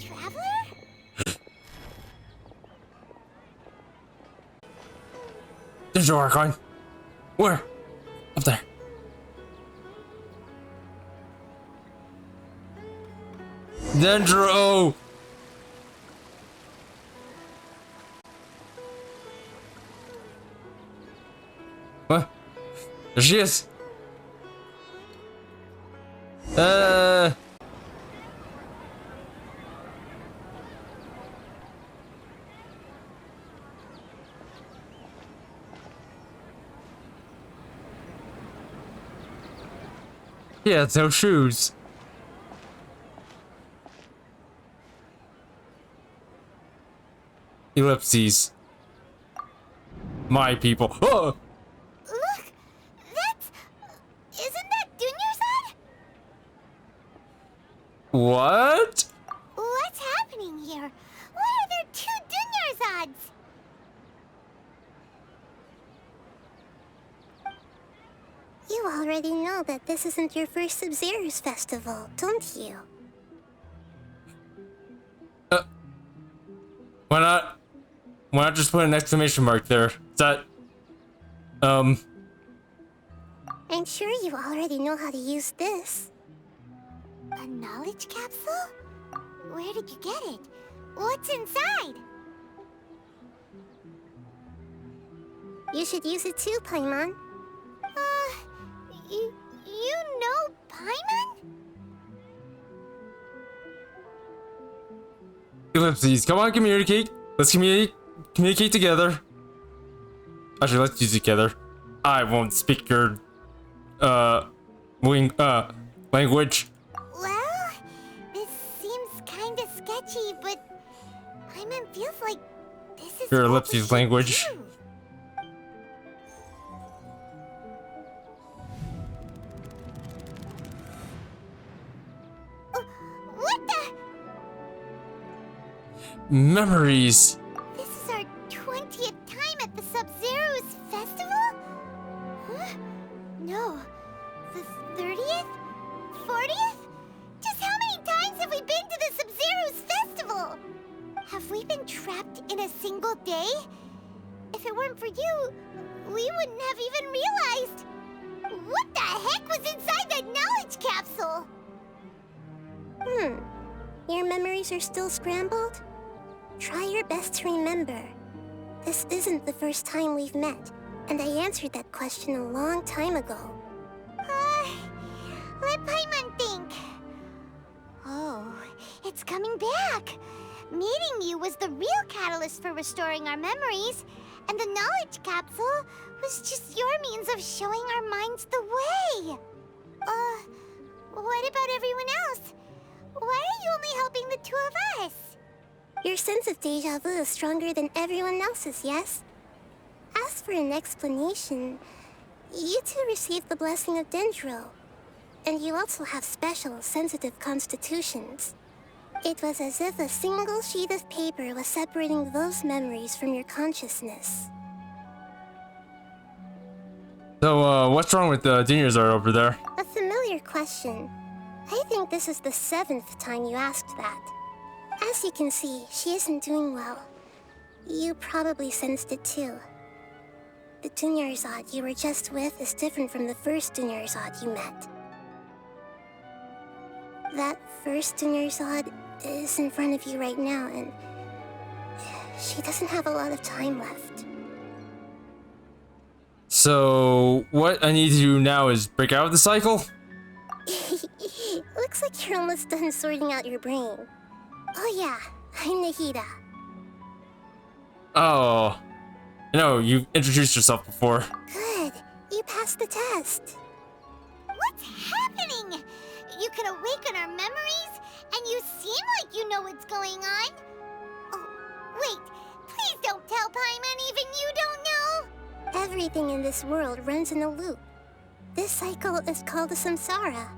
Traveler? There's your Archon. Where? Up there. Dendro! What? There she is. Yeah, it's no shoes. Ellipses. My people. Oh! Look! That's... Isn't that Dunyarzad? What? What's happening here? Why are there two Dunyarzads? You already know that this isn't your first Sub-Zero's festival, don't you? Why not? Why not just put an exclamation mark there? Is that... I'm sure you already know how to use this. A knowledge capsule? Where did you get it? What's inside? You should use it too, Paimon. You know Paimon? Ellipses. Come on, communicate. Let's communicate together. Actually, let's use it together. I won't speak your language. Well, this seems kinda sketchy, but Paimon feels like this is Your what we ellipses should language. do. What the? Memories. This is our 20th time at the Sub-Zero's festival? Huh? No. The 30th? 40th? Just how many times have we been to the Sub-Zero's festival? Have we been trapped in a single day? If it weren't for you, we wouldn't have even realized. What the heck was inside that knowledge capsule? Your memories are still scrambled? Try your best to remember. This isn't the first time we've met, and I answered that question a long time ago. Let Paimon think. Oh, it's coming back. Meeting you was the real catalyst for restoring our memories, and the knowledge capsule was just your means of showing our minds the way. What about everyone else? Why are you only helping the two of us? Your sense of deja vu is stronger than everyone else's, yes? As for an explanation, you two received the blessing of Dendro, and you also have special, sensitive constitutions. It was as if a single sheet of paper was separating those memories from your consciousness. So, what's wrong with the Dunyarzad over there? A familiar question. I think this is the 7th time you asked that. As you can see, she isn't doing well. You probably sensed it too. The Dunyarzad you were just with is different from the first Dunyarzad you met. That first Dunyarzad is in front of you right now, and she doesn't have a lot of time left. So, what I need to do now is break out of the cycle? Looks like you're almost done sorting out your brain. Oh yeah, I'm Nahida. Oh. No, you introduced yourself before. Good, you passed the test. What's happening? You can awaken our memories, and you seem like you know what's going on. Oh, wait, please don't tell Paimon even you don't know. Everything in this world runs in a loop. This cycle is called a samsara.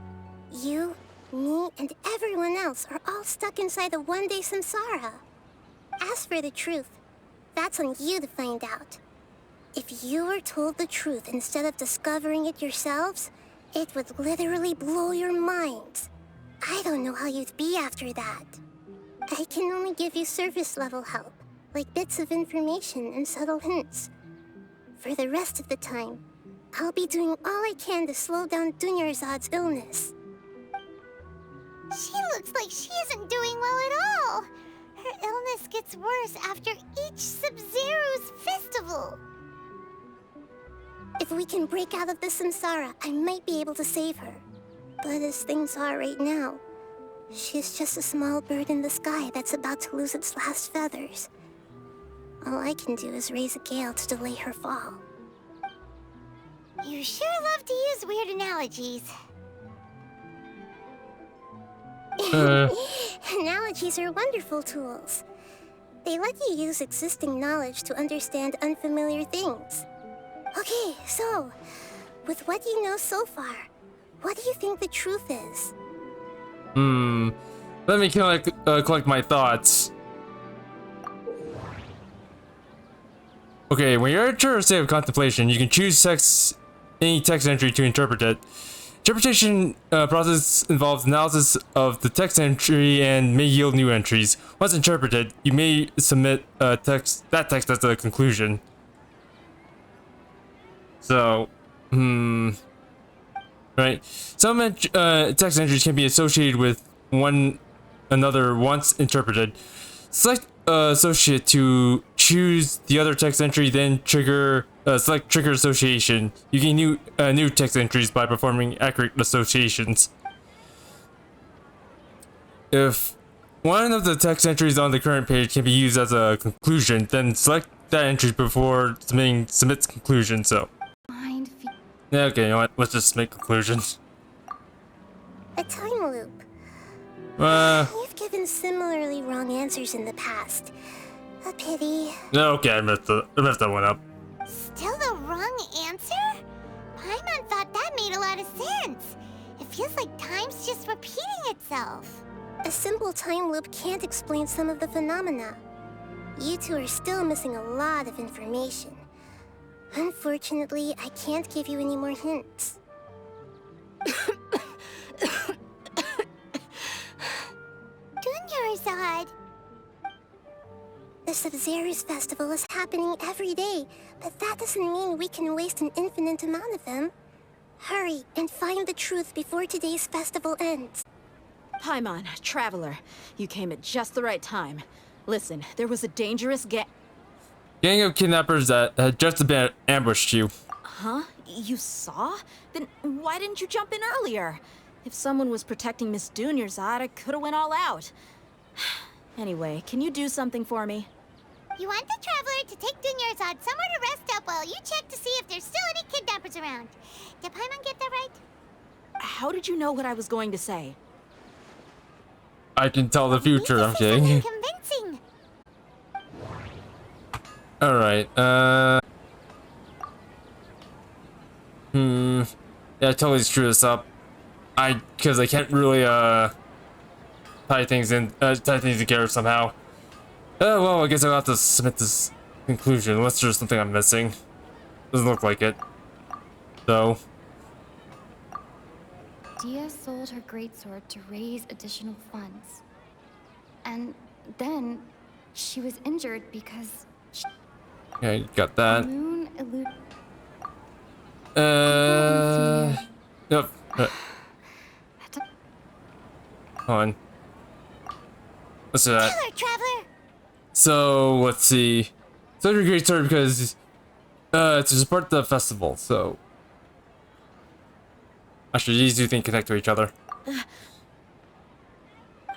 You, me, and everyone else are all stuck inside a one-day samsara. As for the truth, that's on you to find out. If you were told the truth instead of discovering it yourselves, it would literally blow your minds. I don't know how you'd be after that. I can only give you surface-level help, like bits of information and subtle hints. For the rest of the time, I'll be doing all I can to slow down Dunyarzad's illness. She looks like she isn't doing well at all. Her illness gets worse after each Sub-Zero's festival. If we can break out of the samsara, I might be able to save her. But as things are right now, she's just a small bird in the sky that's about to lose its last feathers. All I can do is raise a gale to delay her fall. You sure love to use weird analogies. Analogies are wonderful tools. They let you use existing knowledge to understand unfamiliar things. Okay, so, with what you know so far, what do you think the truth is? Let me collect my thoughts. Okay, when you're in a state of contemplation, you can choose any text entry to interpret it. Interpretation process involves analysis of the text entry and may yield new entries. Once interpreted, you may submit that text as a conclusion. So, right. Some text entries can be associated with one another once interpreted. Select associate to choose the other text entry, then select trigger association. You gain new text entries by performing accurate associations. If one of the text entries on the current page can be used as a conclusion, then select that entry before submits conclusion. So, yeah, okay, you know what? Let's just make conclusions. A time loop. You've given similarly wrong answers in the past. A pity. Okay, I messed that one up. Still the wrong answer? Paimon thought that made a lot of sense. It feels like time's just repeating itself. A simple time loop can't explain some of the phenomena. You two are still missing a lot of information. Unfortunately, I can't give you any more hints. Dunyarzad. The Sabzeruz festival is happening every day, but that doesn't mean we can waste an infinite amount of them. Hurry and find the truth before today's festival ends. Paimon, Traveler, you came at just the right time. Listen, there was a dangerous gang of kidnappers that had just about ambushed you. Huh? You saw? Then why didn't you jump in earlier? If someone was protecting Miss Dunyarzad, I could have went all out. Anyway, can you do something for me? You want the Traveler to take Dunyarzad somewhere to rest up while you check to see if there's still any kidnappers around. Did Paimon get that right? How did you know what I was going to say? I can tell the future, I'm kidding. Convincing. Alright, yeah, I totally screwed this up. Because I can't really, tie things together somehow. Well, I guess I'll have to submit this conclusion, unless there's something I'm missing. Doesn't look like it. So. Dia sold her greatsword to raise additional funds. And then she was injured because Yeah, you got that. Moon eluded. Yep. Hold on. Let's do that. Traveler. So, let's see. So your great sword because to support the festival, so actually these two things connect to each other. I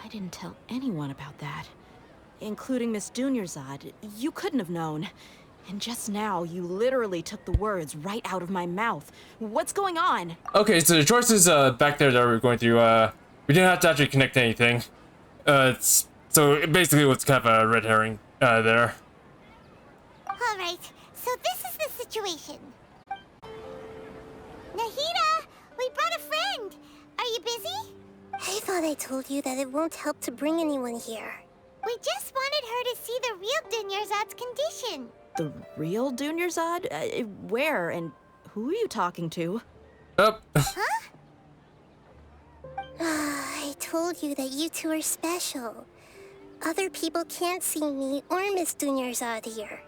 didn't tell anyone about that. Including Miss Dunyarzad. You couldn't have known. And just now, you literally took the words right out of my mouth. What's going on? Okay, so the choices back there that we're going through, we didn't have to actually connect to anything. So basically what's kind of a red herring there. Alright, so this is the situation. Nahida, we brought a friend. Are you busy? I thought I told you that it won't help to bring anyone here. We just wanted her to see the real Dunyarzad's condition. The real Dunyarzad? Where and who are you talking to? Huh? I told you that you two are special. Other people can't see me or Miss Dunyarzad here.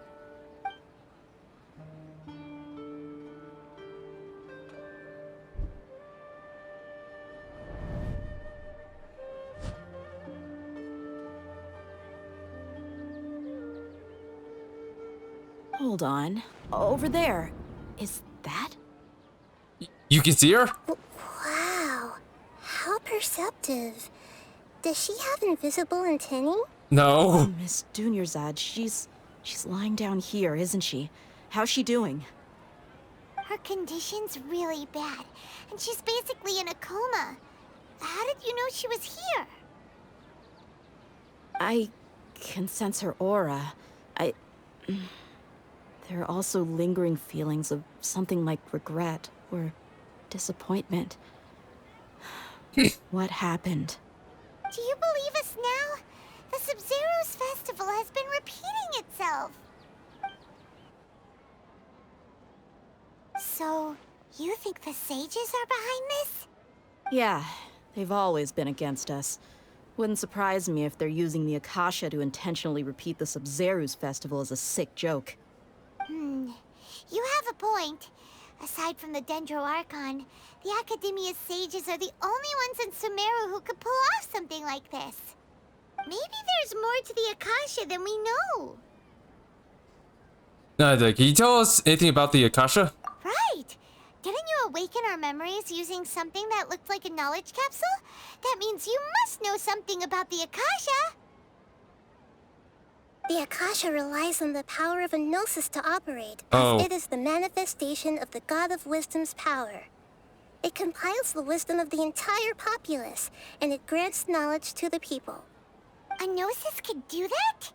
Hold on. Over there. Is that? You can see her? Wow. How perceptive. Does she have invisible antennae? No. Miss Dunyarzad, she's lying down here, isn't she? How's she doing? Her condition's really bad, and she's basically in a coma. How did you know she was here? I can sense her aura. There are also lingering feelings of something like regret or disappointment. What happened? Do you believe us now? The Sub-Zero's festival has been repeating itself. So, you think the sages are behind this? Yeah, they've always been against us. Wouldn't surprise me if they're using the Akasha to intentionally repeat the Sub-Zero's festival as a sick joke. You have a point. Aside from the Dendro Archon, the Academia's sages are the only ones in Sumeru who could pull off something like this. Maybe there's more to the Akasha than we know. Can you tell us anything about the Akasha? Right! Didn't you awaken our memories using something that looked like a knowledge capsule? That means you must know something about the Akasha! The Akasha relies on the power of a gnosis to operate, Oh. as it is the manifestation of the God of Wisdom's power. It compiles the wisdom of the entire populace, and it grants knowledge to the people. A gnosis could do that?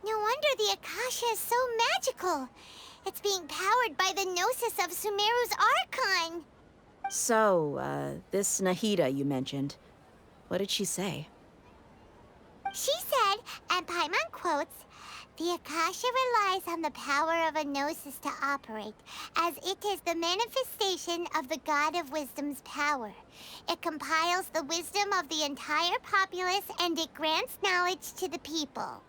No wonder the Akasha is so magical. It's being powered by the gnosis of Sumeru's Archon. So, this Nahida you mentioned, what did she say? She said, and Paimon quotes, "The Akasha relies on the power of a gnosis to operate, as it is the manifestation of the God of Wisdom's power. It compiles the wisdom of the entire populace, and it grants knowledge to the people."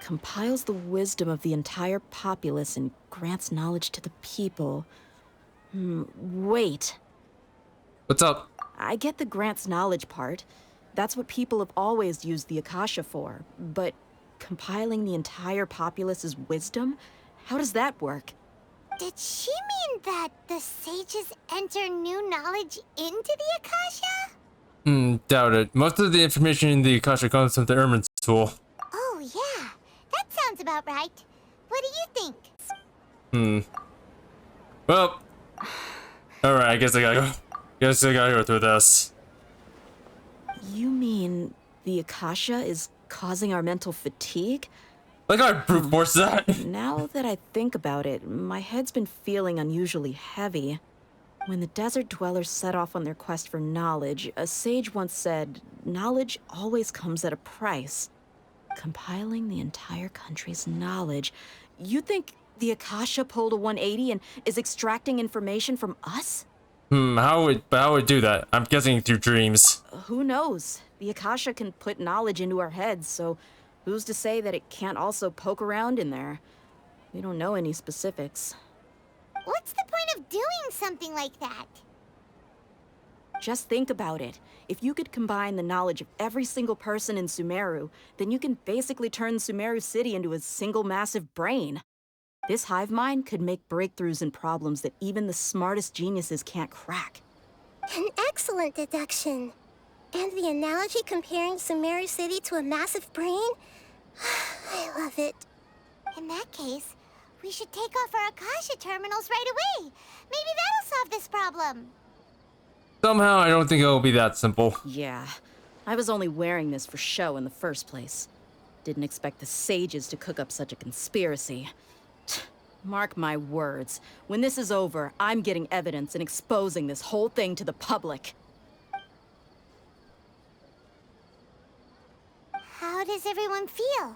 Compiles the wisdom of the entire populace and grants knowledge to the people. Wait. What's up? I get the grants knowledge part. That's what people have always used the Akasha for. But compiling the entire populace's wisdom? How does that work? Did she mean that the sages enter new knowledge into the Akasha? Doubt it. Most of the information in the Akasha comes from the Ermin's tool. Oh, yeah. That sounds about right. What do you think? Well. Alright, I guess I gotta go through this. You mean the Akasha is causing our mental fatigue? Like I brute force that. Now that I think about it, my head's been feeling unusually heavy. When the desert dwellers set off on their quest for knowledge, a sage once said, knowledge always comes at a price. Compiling the entire country's knowledge. You think the Akasha pulled a 180 and is extracting information from us? How would it do that? I'm guessing through dreams. Who knows? The Akasha can put knowledge into our heads, so who's to say that it can't also poke around in there? We don't know any specifics. What's the point of doing something like that? Just think about it. If you could combine the knowledge of every single person in Sumeru, then you can basically turn Sumeru City into a single massive brain. This hive mind could make breakthroughs in problems that even the smartest geniuses can't crack. An excellent deduction. And the analogy comparing Sumeru City to a massive brain? I love it. In that case, we should take off our Akasha terminals right away. Maybe that'll solve this problem. Somehow, I don't think it'll be that simple. Yeah, I was only wearing this for show in the first place. Didn't expect the sages to cook up such a conspiracy. Mark my words, when this is over, I'm getting evidence and exposing this whole thing to the public. How does everyone feel?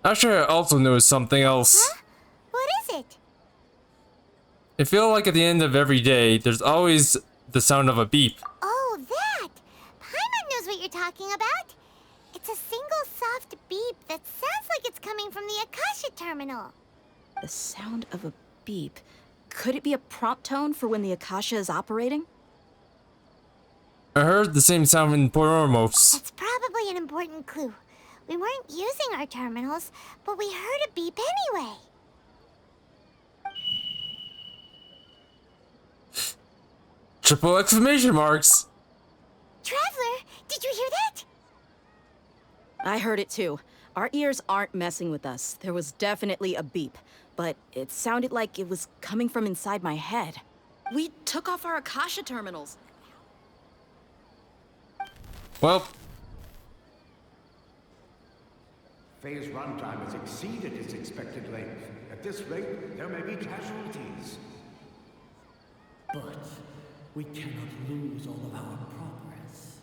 Asher also knows something else. Huh? What is it? I feel like at the end of every day, there's always the sound of a beep. Oh, that! Paimon knows what you're talking about. It's a single soft beep that sounds like it's coming from the Akasha terminal. The sound of a beep. Could it be a prompt tone for when the Akasha is operating? I heard the same sound in Poromos. That's probably an important clue. We weren't using our terminals, but we heard a beep anyway. Triple exclamation marks! Traveler, did you hear that? I heard it too. Our ears aren't messing with us. There was definitely a beep, but it sounded like it was coming from inside my head. We took off our Akasha terminals. Well, Phase runtime has exceeded its expected length. At this rate, there may be casualties. But we cannot lose all of our progress.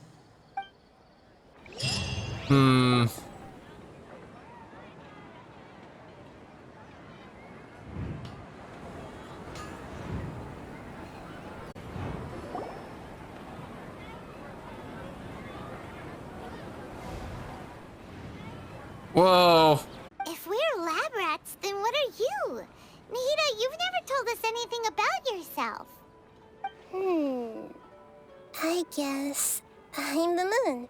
Whoa. If we're lab rats, then what are you? Nahida, you've never told us anything about yourself. I guess I'm the moon.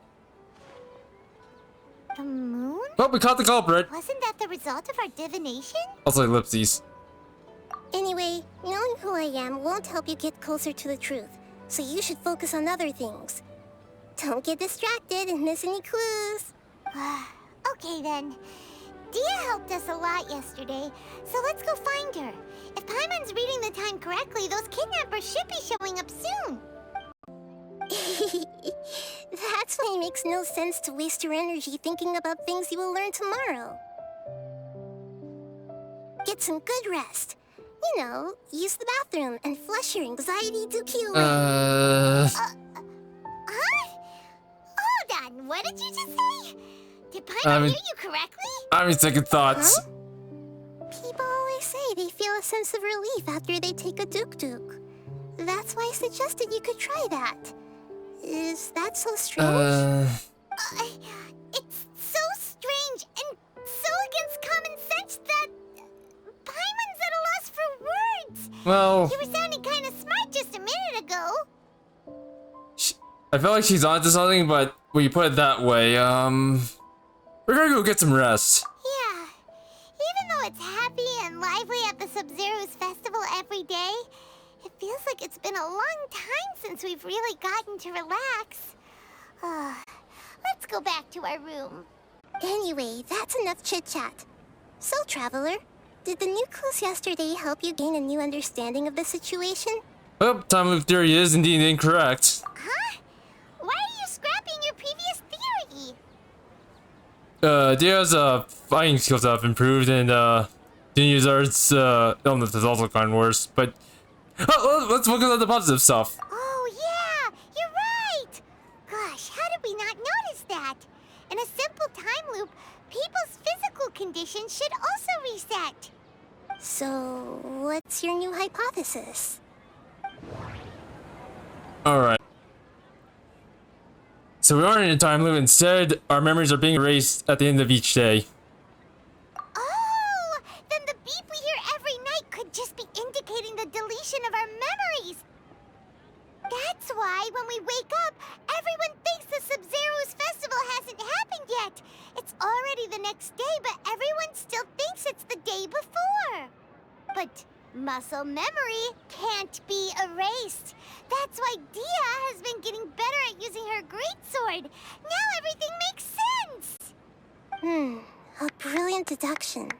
The moon? Well, we caught the culprit. Wasn't that the result of our divination? Also, ellipses. Anyway, knowing who I am won't help you get closer to the truth, so you should focus on other things. Don't get distracted and miss any clues. Okay then. Dia helped us a lot yesterday, so let's go find her. If Paimon's reading the time correctly, those kidnappers should be showing up soon. That's why it makes no sense to waste your energy thinking about things you will learn tomorrow. Get some good rest. You know, use the bathroom and flush your anxiety dookie away. Huh? Hold on, what did you just say? Did Paimon hear you correctly? I'm having second thoughts. Huh? People always say they feel a sense of relief after they take a duk-duk. That's why I suggested you could try that. Is that so strange? It's so strange and so against common sense that Paimon's at a loss for words. Well, You were sounding kind of smart just a minute ago. I feel like she's onto something, but when you put it that way, we're gonna go get some rest. Yeah. Even though it's happy and lively at the Sub-Zero's festival every day, it feels like it's been a long time since we've really gotten to relax. Let's go back to our room. Anyway, that's enough chit-chat. So, Traveler, did the new clues yesterday help you gain a new understanding of the situation? Well, time loop theory is indeed incorrect. Huh? Why are you scrapping your previous theory? Dia's fighting skills have improved, and Dini's arts illness has also gotten worse. But let's focus on the positive stuff. Oh, yeah! You're right! Gosh, how did we not notice that? In a simple time loop, people's physical conditions should also reset. So, what's your new hypothesis? Alright. So we aren't in a time loop. Instead, our memories are being erased at the end of each day. Oh! Then the beep we hear every night could just be indicating the deletion of our memories. That's why when we wake up, everyone thinks the Sub-Zero's festival hasn't happened yet. It's already the next day, but everyone still thinks it's the day before. But muscle memory can't be erased. That's why Dia has been getting better at using her greatsword. Now everything makes sense. A brilliant deduction.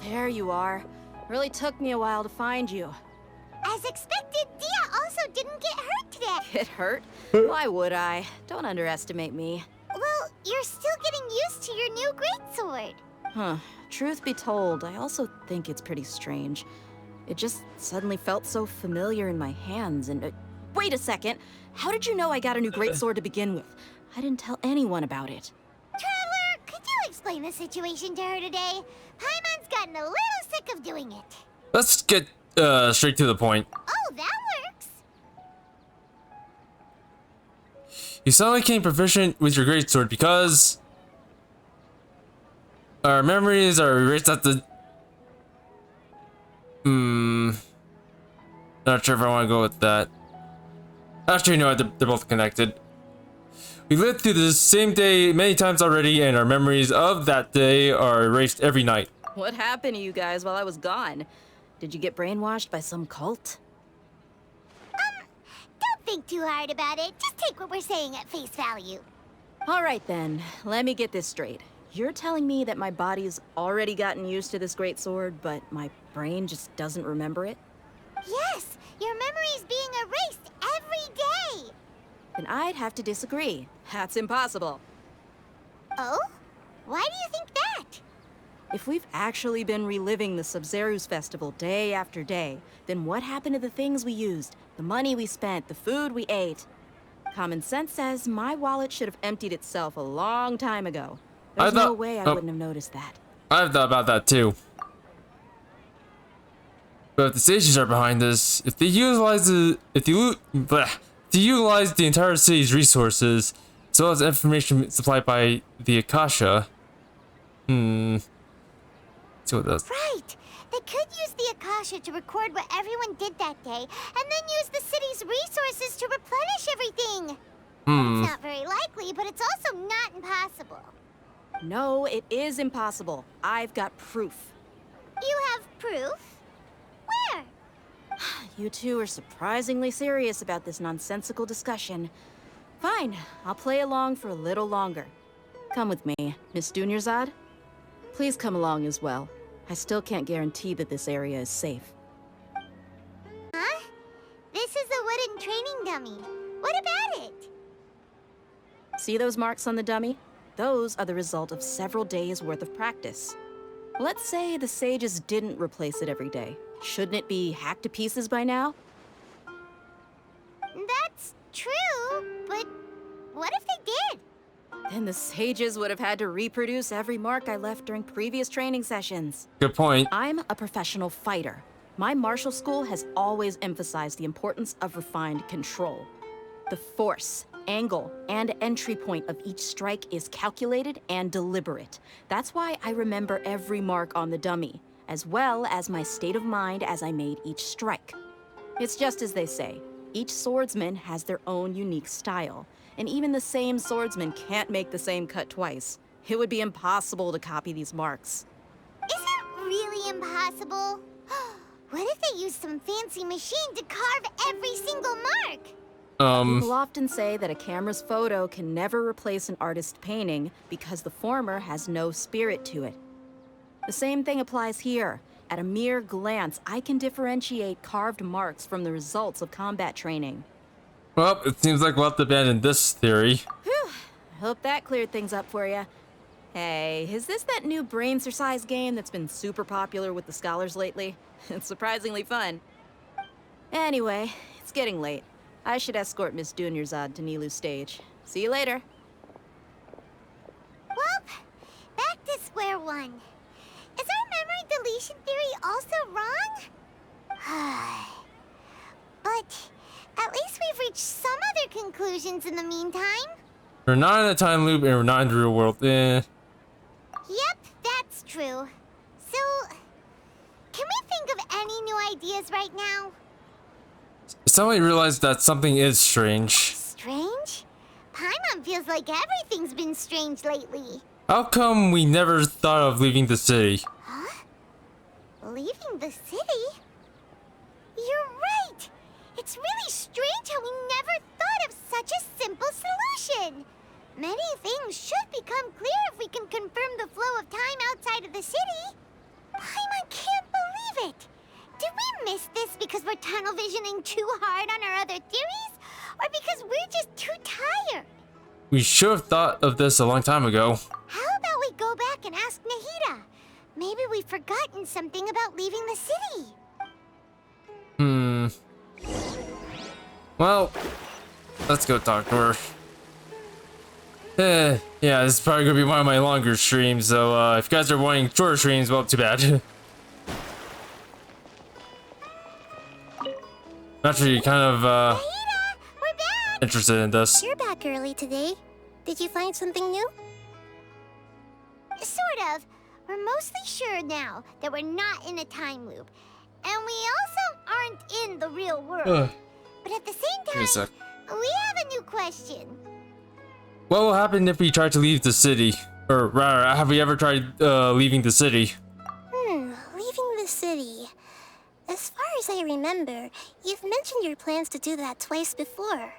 There you are. Really took me a while to find you. As expected, Dia also didn't get hurt today. Get hurt? Why would I? Don't underestimate me. Well, you're still getting used to your new greatsword. Huh. Truth be told, I also think it's pretty strange. It just suddenly felt so familiar in my hands and... wait a second! How did you know I got a new greatsword to begin with? I didn't tell anyone about it. Traveler, could you explain the situation to her today? Paimon's gotten a little sick of doing it. Let's get straight to the point. Oh, that works. You suddenly became proficient with your greatsword because our memories are erased at the... Not sure if I want to go with that. Actually, no, they're both connected. We lived through the same day many times already, and our memories of that day are erased every night. What happened to you guys while I was gone? Did you get brainwashed by some cult? Don't think too hard about it. Just take what we're saying at face value. All right then, let me get this straight. You're telling me that my body's already gotten used to this greatsword, but my brain just doesn't remember it? Yes, Your memory's being erased every day. Then I'd have to disagree. That's impossible. Oh? Why do you think that? If we've actually been reliving the Sumeru's festival day after day, then what happened to the things we used, the money we spent, the food we ate? Common sense says my wallet should have emptied itself a long time ago. There's no way I wouldn't have noticed that. I've thought about that too. But if the sages are behind this, if they utilize the entire city's resources, as well as information supplied by the Akasha, let's see what that's. Right. They could use the Akasha to record what everyone did that day, and then use the city's resources to replenish everything. It's not very likely, but it's also not impossible. No, it is impossible. I've got proof. You have proof? Where? You two are surprisingly serious about this nonsensical discussion. Fine, I'll play along for a little longer. Come with me, Miss Dunyarzad. Please come along as well. I still can't guarantee that this area is safe. Huh? This is a wooden training dummy. What about it? See those marks on the dummy? Those are the result of several days' worth of practice. Let's say the sages didn't replace it every day. Shouldn't it be hacked to pieces by now? That's true, but what if they did? Then the sages would have had to reproduce every mark I left during previous training sessions. Good point. I'm a professional fighter. My martial school has always emphasized the importance of refined control. The force, angle, and entry point of each strike is calculated and deliberate. That's why I remember every mark on the dummy, as well as my state of mind as I made each strike. It's just as they say, each swordsman has their own unique style, and even the same swordsman can't make the same cut twice. It would be impossible to copy these marks. Is it really impossible? What if they used some fancy machine to carve every single mark? People often say that a camera's photo can never replace an artist's painting because the former has no spirit to it. The same thing applies here. At a mere glance, I can differentiate carved marks from the results of combat training. Well, it seems like we'll have to abandon this theory. Whew. I hope that cleared things up for you. Hey, is this that new brain exercise game that's been super popular with the scholars lately? It's surprisingly fun. Anyway, it's getting late. I should escort Miss Dunyarzad to Nilu's stage. See you later. Well, back to square one. Is our memory deletion theory also wrong? But at least we've reached some other conclusions in the meantime. We're not in a time loop and we're not in the real world. Yep, that's true. So, can we think of any new ideas right now? Suddenly realized that something is strange. Strange? Paimon feels like everything's been strange lately. How come we never thought of leaving the city? Huh? Leaving the city? You're right! It's really strange how we never thought of such a simple solution! Many things should become clear if we can confirm the flow of time outside of the city. Paimon can't believe it! Did we miss this because we're tunnel visioning too hard on our other theories? Or because we're just too tired? We should have thought of this a long time ago. How about we go back and ask Nahida? Maybe we've forgotten something about leaving the city. Well, let's go talk to her. Yeah, this is probably gonna be one of my longer streams, so if you guys are wanting shorter streams, well, too bad. Actually, kind of Nahida, we're back! interested in this. You're back early today. Did you find something new? Sort of. We're mostly sure now that we're not in a time loop. And we also aren't in the real world. But at the same time, we have a new question. What will happen if we try to leave the city? Or rather, have we ever tried leaving the city? Leaving the city. As far as I remember, you've mentioned your plans to do that twice before.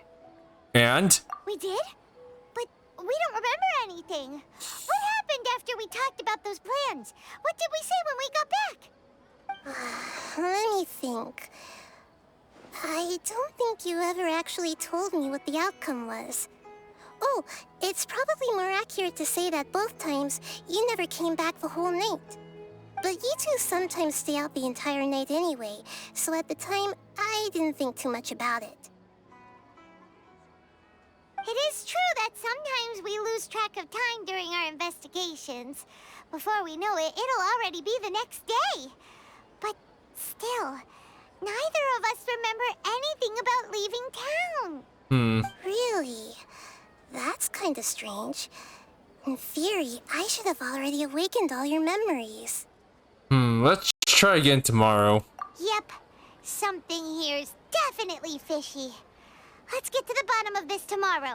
And? We did? But we don't remember anything. What happened after we talked about those plans? What did we say when we got back? Let me think. I don't think you ever actually told me what the outcome was. Oh, it's probably more accurate to say that both times you never came back the whole night. But you two sometimes stay out the entire night anyway, so at the time, I didn't think too much about it. It is true that sometimes we lose track of time during our investigations. Before we know it, it'll already be the next day. But still, neither of us remember anything about leaving town. Really? That's kind of strange. In theory, I should have already awakened all your memories. Let's try again tomorrow. Yep, something here's definitely fishy. Let's get to the bottom of this tomorrow.